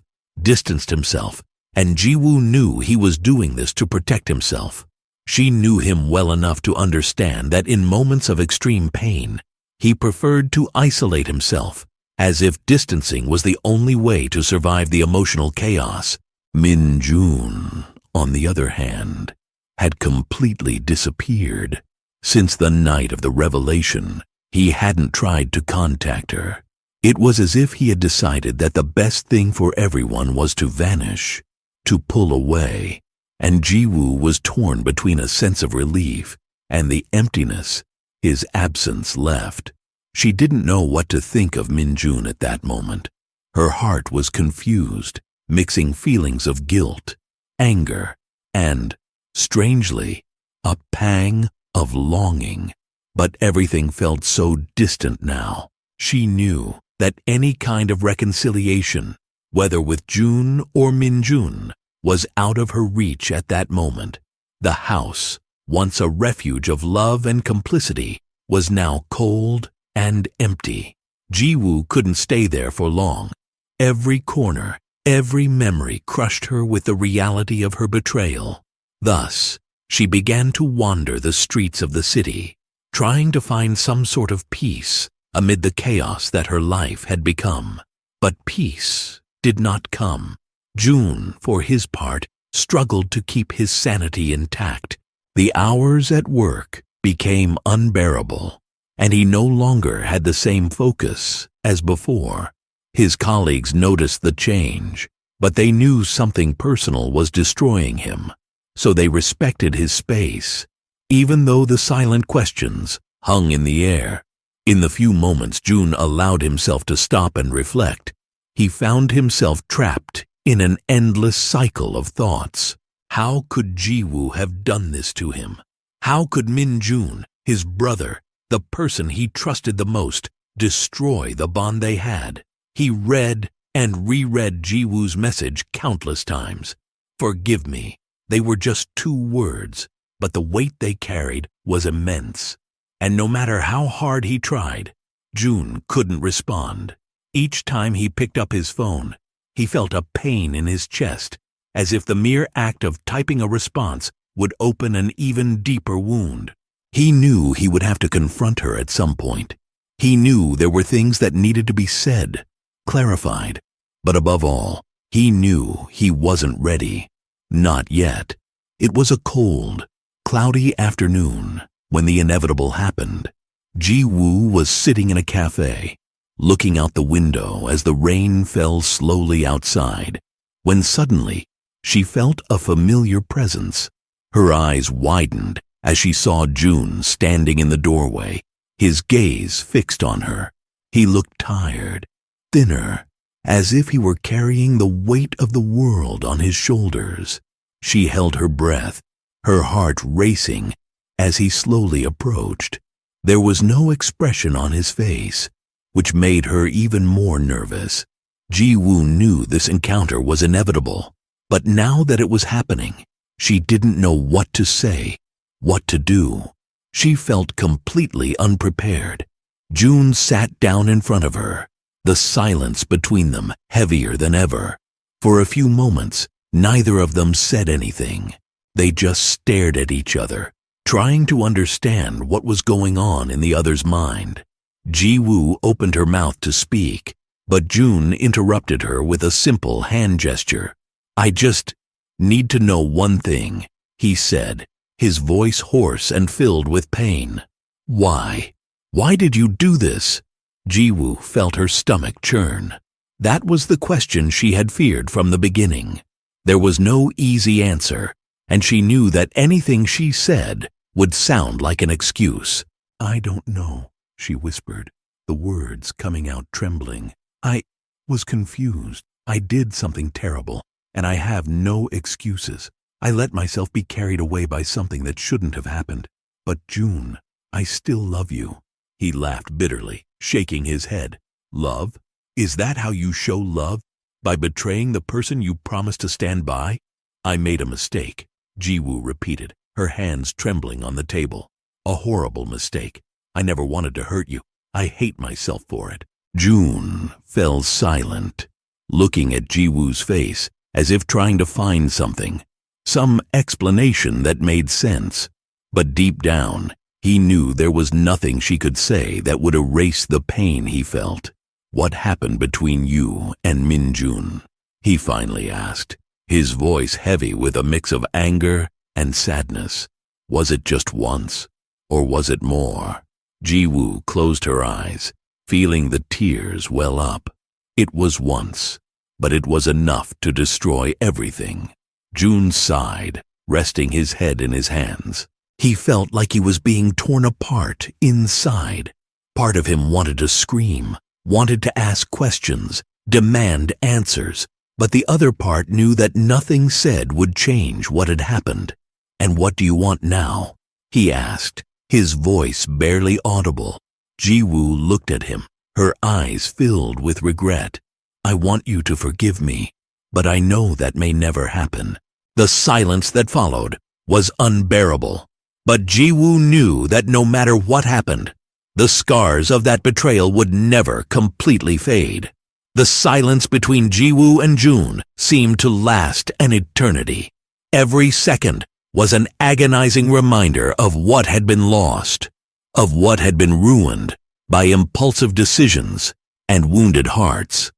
distanced himself, and Jiwoo knew he was doing this to protect himself. She knew him well enough to understand that in moments of extreme pain, he preferred to isolate himself, as if distancing was the only way to survive the emotional chaos. Min Jun, on the other hand, had completely disappeared. Since the night of the revelation, he hadn't tried to contact her. It was as if he had decided that the best thing for everyone was to vanish, to pull away, and Jiwoo was torn between a sense of relief and the emptiness his absence left. She didn't know what to think of Min Jun at that moment. Her heart was confused, mixing feelings of guilt, anger, and, strangely, a pang of longing. But everything felt so distant now. She knew that any kind of reconciliation, whether with June or Min Jun, was out of her reach at that moment. The house, once a refuge of love and complicity, was now cold and empty. Jiwoo couldn't stay there for long. Every corner, every memory crushed her with the reality of her betrayal. Thus, she began to wander the streets of the city, trying to find some sort of peace amid the chaos that her life had become. But peace did not come. June, for his part, struggled to keep his sanity intact. The hours at work became unbearable, and he no longer had the same focus as before. His colleagues noticed the change, but they knew something personal was destroying him, so they respected his space, even though the silent questions hung in the air. In the few moments June allowed himself to stop and reflect, he found himself trapped in an endless cycle of thoughts. How could Jiwoo have done this to him? How could Min Jun, his brother, the person he trusted the most, destroy the bond they had? He read and reread Jiwoo's message countless times. Forgive me. They were just 2 words, but the weight they carried was immense. And no matter how hard he tried, June couldn't respond. Each time he picked up his phone, he felt a pain in his chest, as if the mere act of typing a response would open an even deeper wound. He knew he would have to confront her at some point. He knew there were things that needed to be said, clarified, but above all, he knew he wasn't ready. Not yet. It was a cold, cloudy afternoon when the inevitable happened. Jiwoo was sitting in a cafe, looking out the window as the rain fell slowly outside, when suddenly she felt a familiar presence. Her eyes widened as she saw June standing in the doorway, his gaze fixed on her. He looked tired, thinner, as if he were carrying the weight of the world on his shoulders. She held her breath, her heart racing as he slowly approached. There was no expression on his face, which made her even more nervous. Jiwoo knew this encounter was inevitable, but now that it was happening, she didn't know what to say, what to do. She felt completely unprepared. June sat down in front of her, the silence between them heavier than ever. For a few moments, neither of them said anything. They just stared at each other, trying to understand what was going on in the other's mind. Jiwoo opened her mouth to speak, but June interrupted her with a simple hand gesture. "I just need to know one thing," he said, his voice hoarse and filled with pain. "Why? Why did you do this?" Jiwoo felt her stomach churn. That was the question she had feared from the beginning. There was no easy answer, and she knew that anything she said would sound like an excuse. "I don't know," she whispered, the words coming out trembling. "I was confused. I did something terrible, and I have no excuses. I let myself be carried away by something that shouldn't have happened. But June, I still love you." He laughed bitterly, shaking his head. "Love? Is that how you show love? By betraying the person you promised to stand by?" "I made a mistake," Jiwoo repeated, her hands trembling on the table. "A horrible mistake. I never wanted to hurt you. I hate myself for it. June fell silent, looking at Jiwoo's face as if trying to find something, some explanation that made sense. But deep down, he knew there was nothing she could say that would erase the pain he felt. "What happened between you and Minjun?" he finally asked, his voice heavy with a mix of anger and sadness. "Was it just once, or was it more?" Jiwoo closed her eyes, feeling the tears well up. "It was once, but it was enough to destroy everything." June sighed, resting his head in his hands. He felt like he was being torn apart inside. Part of him wanted to scream, wanted to ask questions, demand answers, but the other part knew that nothing said would change what had happened. "And what do you want now?" he asked, his voice barely audible. Jiwoo looked at him, her eyes filled with regret. "I want you to forgive me, but I know that may never happen." The silence that followed was unbearable, but Jiwoo knew that no matter what happened, the scars of that betrayal would never completely fade. The silence between Jiwoo and June seemed to last an eternity. Every second was an agonizing reminder of what had been lost, of what had been ruined by impulsive decisions and wounded hearts.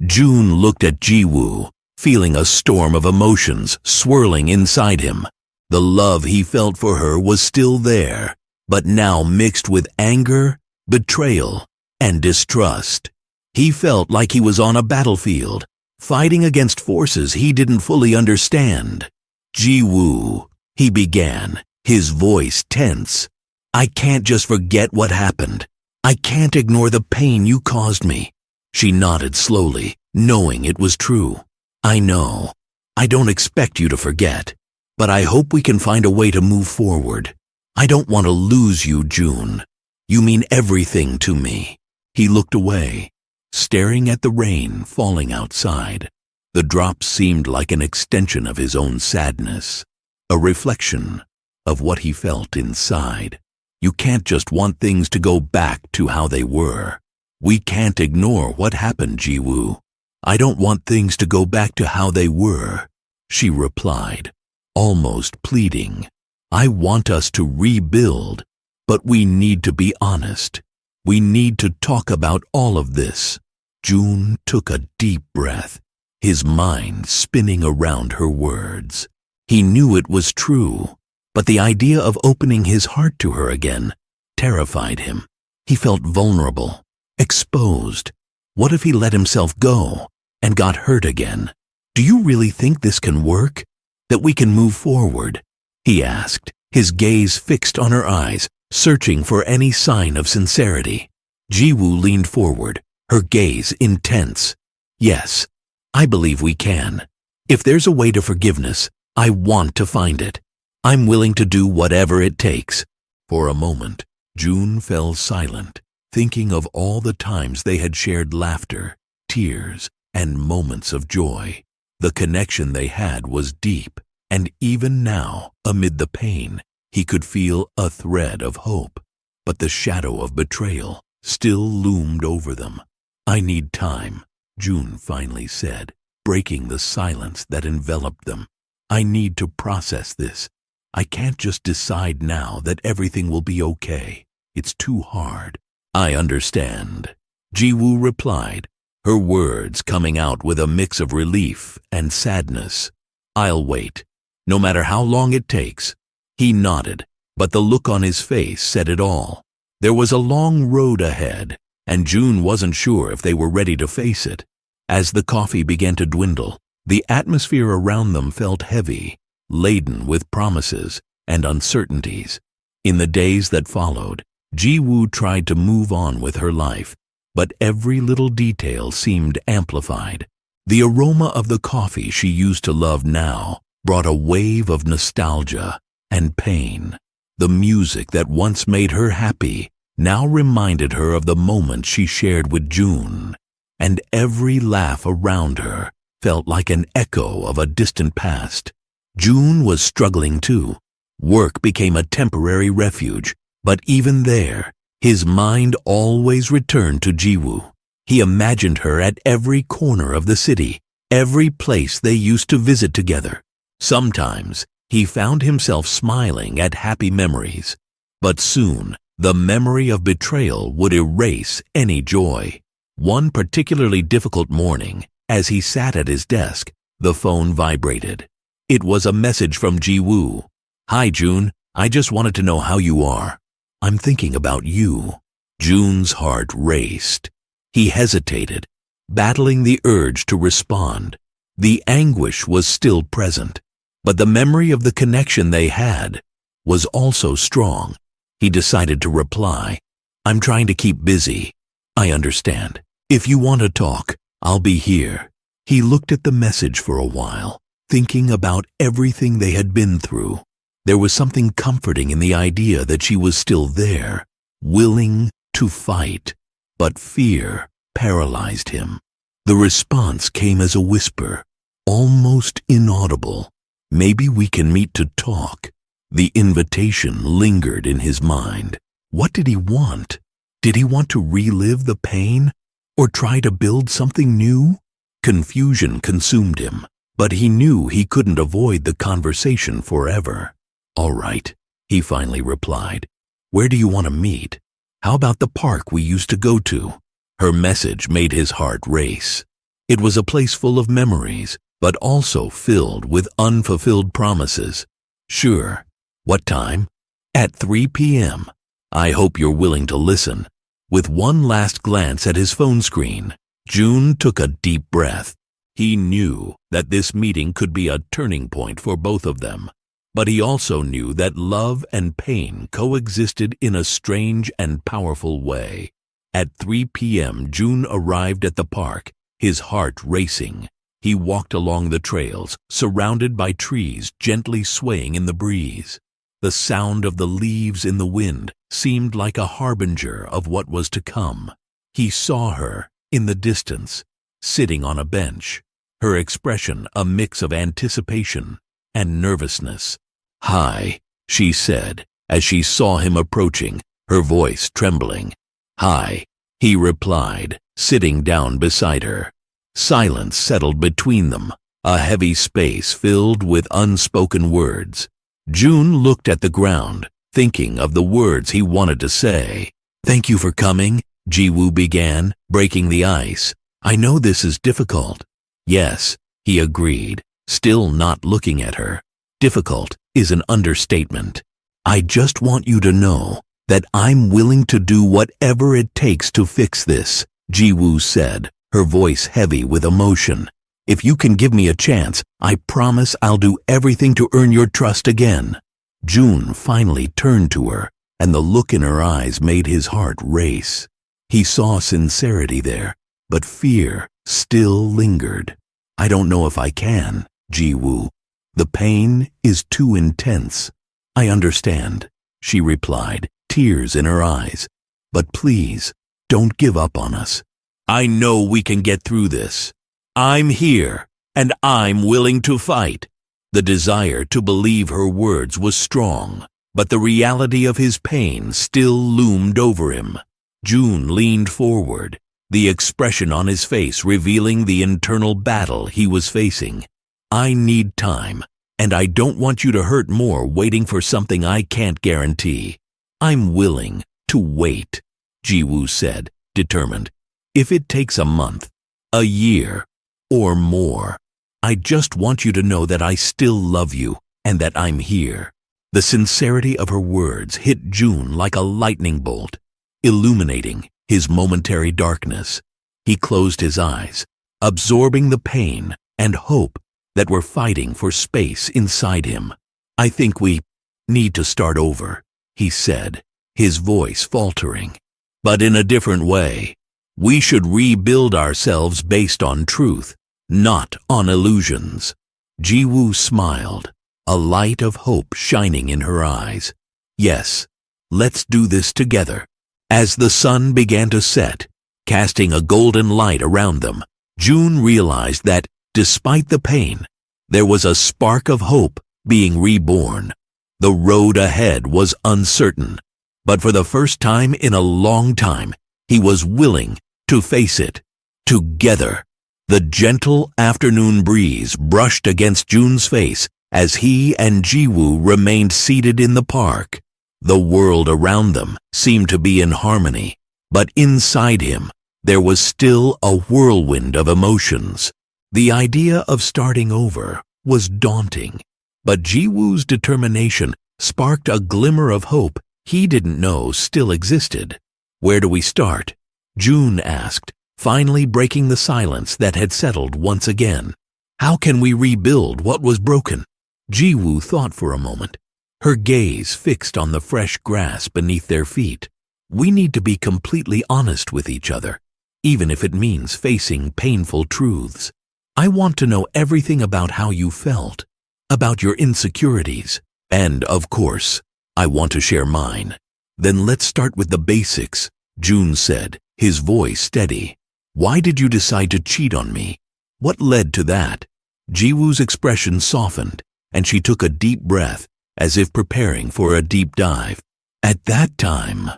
June looked at Jiwoo, feeling a storm of emotions swirling inside him. The love he felt for her was still there, but now mixed with anger, betrayal, and distrust. He felt like he was on a battlefield, fighting against forces he didn't fully understand. "Jiwoo," he began, his voice tense. "I can't just forget what happened. I can't ignore the pain you caused me." She nodded slowly, knowing it was true. "I know. I don't expect you to forget, but I hope we can find a way to move forward. I don't want to lose you, June. You mean everything to me." He looked away, staring at the rain falling outside. The drops seemed like an extension of his own sadness, a reflection of what he felt inside. "You can't just want things to go back to how they were. We can't ignore what happened, Jiwoo." "I don't want things to go back to how they were," she replied, almost pleading. "I want us to rebuild, but we need to be honest. We need to talk about all of this." June took a deep breath, his mind spinning around her words. He knew it was true, but the idea of opening his heart to her again terrified him. He felt vulnerable, exposed. What if he let himself go and got hurt again? "Do you really think this can work? That we can move forward?" he asked, his gaze fixed on her eyes, searching for any sign of sincerity. Jiwoo leaned forward, her gaze intense. "Yes, I believe we can. If there's a way to forgiveness, I want to find it. I'm willing to do whatever it takes." For a moment, June fell silent, thinking of all the times they had shared laughter, tears, and moments of joy. The connection they had was deep, and even now, amid the pain, he could feel a thread of hope. But the shadow of betrayal still loomed over them. "I need time," June finally said, breaking the silence that enveloped them. "I need to process this. I can't just decide now that everything will be okay. It's too hard." "I understand," Jiwoo replied, her words coming out with a mix of relief and sadness. "I'll wait, no matter how long it takes." He nodded, but the look on his face said it all. There was a long road ahead, and June wasn't sure if they were ready to face it. As the coffee began to dwindle, the atmosphere around them felt heavy, laden with promises and uncertainties. In the days that followed, Jiwoo tried to move on with her life, but every little detail seemed amplified. The aroma of the coffee she used to love now brought a wave of nostalgia and pain. The music that once made her happy now reminded her of the moments she shared with June, and every laugh around her felt like an echo of a distant past. June was struggling too. Work became a temporary refuge, but even there, his mind always returned to Jiwoo. He imagined her at every corner of the city, every place they used to visit together. Sometimes he found himself smiling at happy memories, but soon the memory of betrayal would erase any joy. One particularly difficult morning, as he sat at his desk, the phone vibrated. It was a message from Ji-woo. "Hi, June. I just wanted to know how you are. I'm thinking about you." June's heart raced. He hesitated, battling the urge to respond. The anguish was still present, but the memory of the connection they had was also strong. He decided to reply, "I'm trying to keep busy. I understand. If you want to talk, I'll be here." He looked at the message for a while, thinking about everything they had been through. There was something comforting in the idea that she was still there, willing to fight, but fear paralyzed him. The response came as a whisper, almost inaudible. "Maybe we can meet to talk." The invitation lingered in his mind. What did he want? Did he want to relive the pain, or try to build something new? Confusion consumed him, but he knew he couldn't avoid the conversation forever. "All right," he finally replied. "Where do you want to meet? How about the park we used to go to?" Her message made his heart race. It was a place full of memories, but also filled with unfulfilled promises. "Sure. What time?" "At 3 p.m. I hope you're willing to listen." With one last glance at his phone screen, June took a deep breath. He knew that this meeting could be a turning point for both of them, but he also knew that love and pain coexisted in a strange and powerful way. At 3 p.m., June arrived at the park, his heart racing. He walked along the trails, surrounded by trees gently swaying in the breeze. The sound of the leaves in the wind seemed like a harbinger of what was to come. He saw her, in the distance, sitting on a bench, her expression a mix of anticipation and nervousness. "Hi," she said, as she saw him approaching, her voice trembling. "Hi," he replied, sitting down beside her. Silence settled between them, a heavy space filled with unspoken words. June looked at the ground, thinking of the words he wanted to say. "Thank you for coming," Ji-woo began, breaking the ice. "I know this is difficult." "Yes," he agreed, still not looking at her. "Difficult is an understatement. I just want you to know that I'm willing to do whatever it takes to fix this," Ji-woo said, her voice heavy with emotion. "If you can give me a chance, I promise I'll do everything to earn your trust again." June finally turned to her, and the look in her eyes made his heart race. He saw sincerity there, but fear still lingered. "I don't know if I can, Ji-woo. The pain is too intense." "I understand," she replied, tears in her eyes. "But please, don't give up on us. I know we can get through this. I'm here, and I'm willing to fight." The desire to believe her words was strong, but the reality of his pain still loomed over him. June leaned forward, the expression on his face revealing the internal battle he was facing. "I need time, and I don't want you to hurt more waiting for something I can't guarantee. I'm willing to wait," Ji-woo said, determined. "If it takes a month, a year, or more, I just want you to know that I still love you and that I'm here." The sincerity of her words hit June like a lightning bolt, illuminating his momentary darkness. He closed his eyes, absorbing the pain and hope that were fighting for space inside him. "I think we need to start over," he said, his voice faltering. "But in a different way. We should rebuild ourselves based on truth, not on illusions." Ji-woo smiled, a light of hope shining in her eyes. "Yes, let's do this together." As the sun began to set, casting a golden light around them, June realized that, despite the pain, there was a spark of hope being reborn. The road ahead was uncertain, but for the first time in a long time, he was willing to face it, together. The gentle afternoon breeze brushed against Jun's face as he and Jiwoo remained seated in the park. The world around them seemed to be in harmony, but inside him there was still a whirlwind of emotions. The idea of starting over was daunting, but Jiwoo's determination sparked a glimmer of hope he didn't know still existed. "Where do we start?" Jun asked, finally breaking the silence that had settled once again. "How can we rebuild what was broken?" Jiwoo thought for a moment, her gaze fixed on the fresh grass beneath their feet. "We need to be completely honest with each other, even if it means facing painful truths. I want to know everything about how you felt, about your insecurities, and, of course, I want to share mine." "Then let's start with the basics," Jun said, his voice steady. "Why did you decide to cheat on me? What led to that?" Jiwoo's expression softened, and she took a deep breath, as if preparing for a deep dive. "At that time,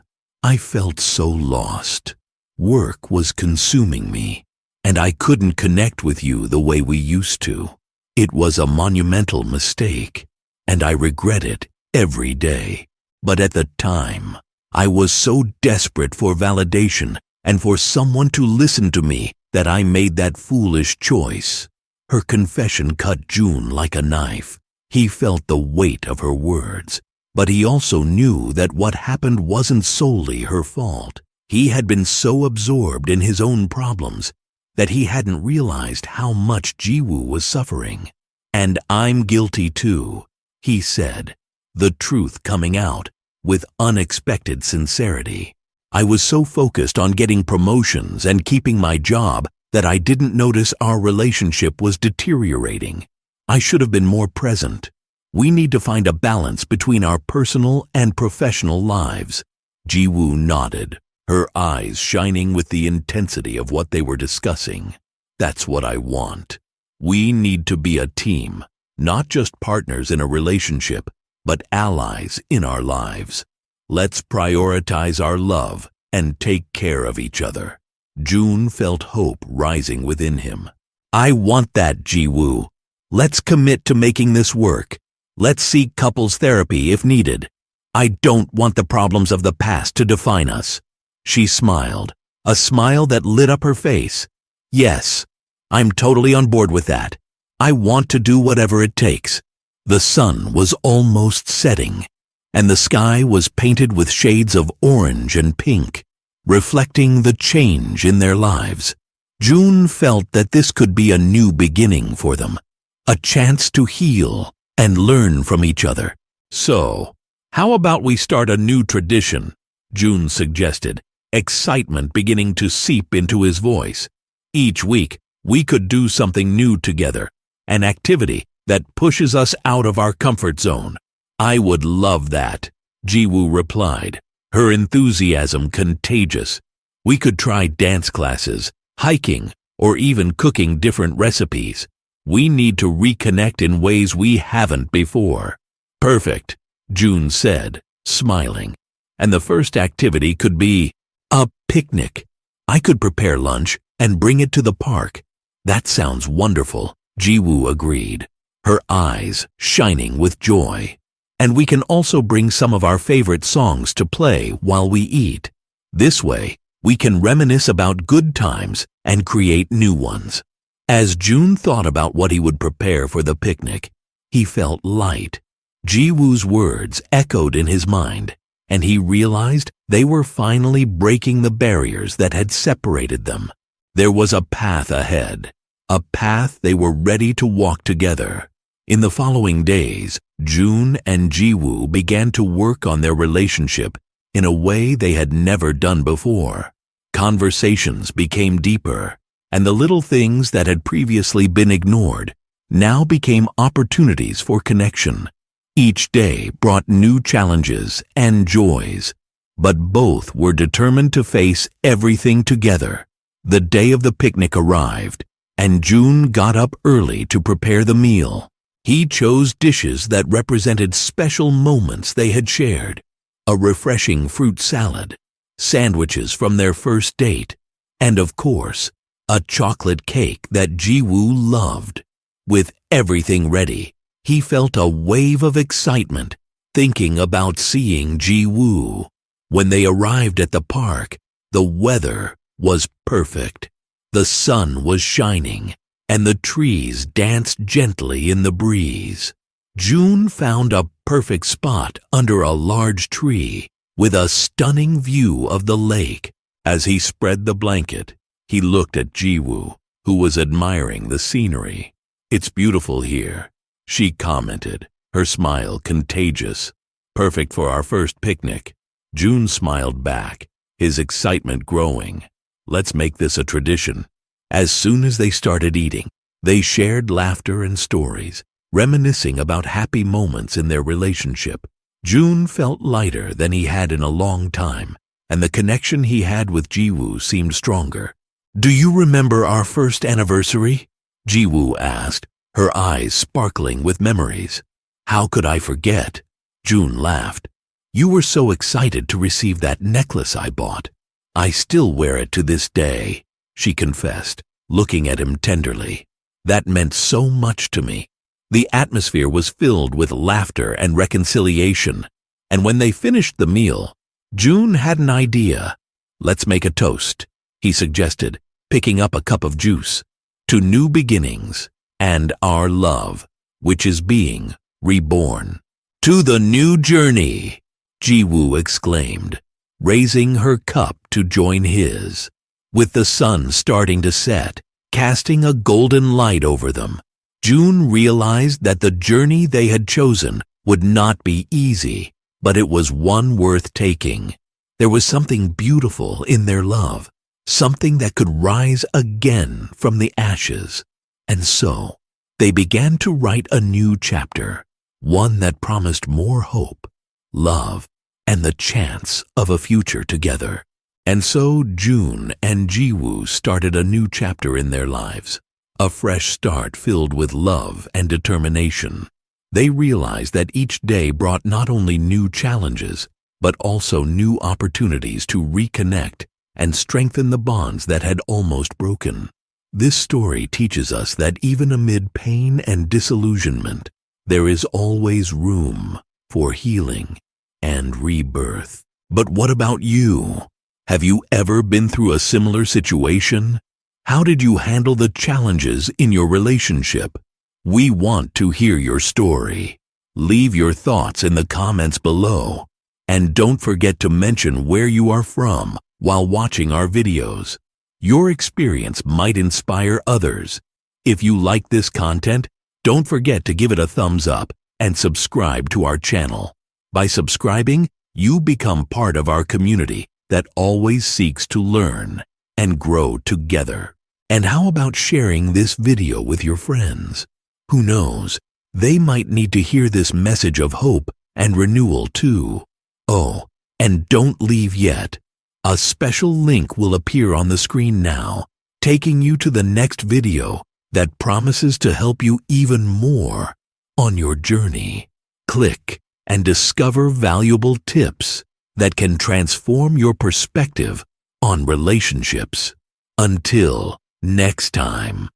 I felt so lost. Work was consuming me, and I couldn't connect with you the way we used to. It was a monumental mistake, and I regret it every day. But at the time, I was so desperate for validation and for someone to listen to me that I made that foolish choice." Her confession cut Jun like a knife. He felt the weight of her words, but he also knew that what happened wasn't solely her fault. He had been so absorbed in his own problems that he hadn't realized how much Jiwoo was suffering. "And I'm guilty too," he said, the truth coming out with unexpected sincerity. "I was so focused on getting promotions and keeping my job that I didn't notice our relationship was deteriorating. I should have been more present. We need to find a balance between our personal and professional lives." Jiwoo nodded, her eyes shining with the intensity of what they were discussing. "That's what I want. We need to be a team, not just partners in a relationship, but allies in our lives. Let's prioritize our love and take care of each other." Jun felt hope rising within him. "I want that, Jiwoo. Let's commit to making this work. Let's seek couples therapy if needed. I don't want the problems of the past to define us." She smiled, a smile that lit up her face. "Yes, I'm totally on board with that. I want to do whatever it takes." The sun was almost setting, and the sky was painted with shades of orange and pink, reflecting the change in their lives. Jun felt that this could be a new beginning for them, a chance to heal and learn from each other. "So, how about we start a new tradition?" Jun suggested, excitement beginning to seep into his voice. "Each week, we could do something new together, an activity that pushes us out of our comfort zone." "I would love that," Jiwoo replied, her enthusiasm contagious. "We could try dance classes, hiking, or even cooking different recipes. We need to reconnect in ways we haven't before." "Perfect," Jun said, smiling. "And the first activity could be a picnic. I could prepare lunch and bring it to the park." "That sounds wonderful," Jiwoo agreed, her eyes shining with joy. "And we can also bring some of our favorite songs to play while we eat. This way, we can reminisce about good times and create new ones." As Jun thought about what he would prepare for the picnic, he felt light. Jiwoo's words echoed in his mind, and he realized they were finally breaking the barriers that had separated them. There was a path ahead, a path they were ready to walk together. In the following days, Jun and Jiwoo began to work on their relationship in a way they had never done before. Conversations became deeper, and the little things that had previously been ignored now became opportunities for connection. Each day brought new challenges and joys, but both were determined to face everything together. The day of the picnic arrived, and Jun got up early to prepare the meal. He chose dishes that represented special moments they had shared: a refreshing fruit salad, sandwiches from their first date, and of course, a chocolate cake that Ji-woo loved. With everything ready, he felt a wave of excitement thinking about seeing Ji-woo. When they arrived at the park, the weather was perfect. The sun was shining, and the trees danced gently in the breeze. June found a perfect spot under a large tree with a stunning view of the lake. As he spread the blanket, he looked at Ji-woo, who was admiring the scenery. "It's beautiful here," she commented, her smile contagious. "Perfect for our first picnic." June smiled back, his excitement growing. "Let's make this a tradition." As soon as they started eating, they shared laughter and stories, reminiscing about happy moments in their relationship. June felt lighter than he had in a long time, and the connection he had with Ji-woo seemed stronger. "Do you remember our first anniversary?" Ji-woo asked, her eyes sparkling with memories. "How could I forget?" June laughed. "You were so excited to receive that necklace I bought." "I still wear it to this day," she confessed, looking at him tenderly. "That meant so much to me." The atmosphere was filled with laughter and reconciliation, and when they finished the meal, June had an idea. "Let's make a toast," he suggested, picking up a cup of juice. "To new beginnings and our love, which is being reborn." "To the new journey," Ji-woo exclaimed, raising her cup to join his. With the sun starting to set, casting a golden light over them, June realized that the journey they had chosen would not be easy, but it was one worth taking. There was something beautiful in their love, something that could rise again from the ashes. And so, they began to write a new chapter, one that promised more hope, love, and the chance of a future together. And so June and Ji-woo started a new chapter in their lives, a fresh start filled with love and determination. They realized that each day brought not only new challenges, but also new opportunities to reconnect and strengthen the bonds that had almost broken. This story teaches us that even amid pain and disillusionment, there is always room for healing and rebirth. But what about you? Have you ever been through a similar situation? How did you handle the challenges in your relationship? We want to hear your story. Leave your thoughts in the comments below. And don't forget to mention where you are from while watching our videos. Your experience might inspire others. If you like this content, don't forget to give it a thumbs up and subscribe to our channel. By subscribing, you become part of our community that always seeks to learn and grow together. And how about sharing this video with your friends? Who knows, they might need to hear this message of hope and renewal too. Oh, and don't leave yet. A special link will appear on the screen now, taking you to the next video that promises to help you even more on your journey. Click and discover valuable tips that can transform your perspective on relationships. Until next time.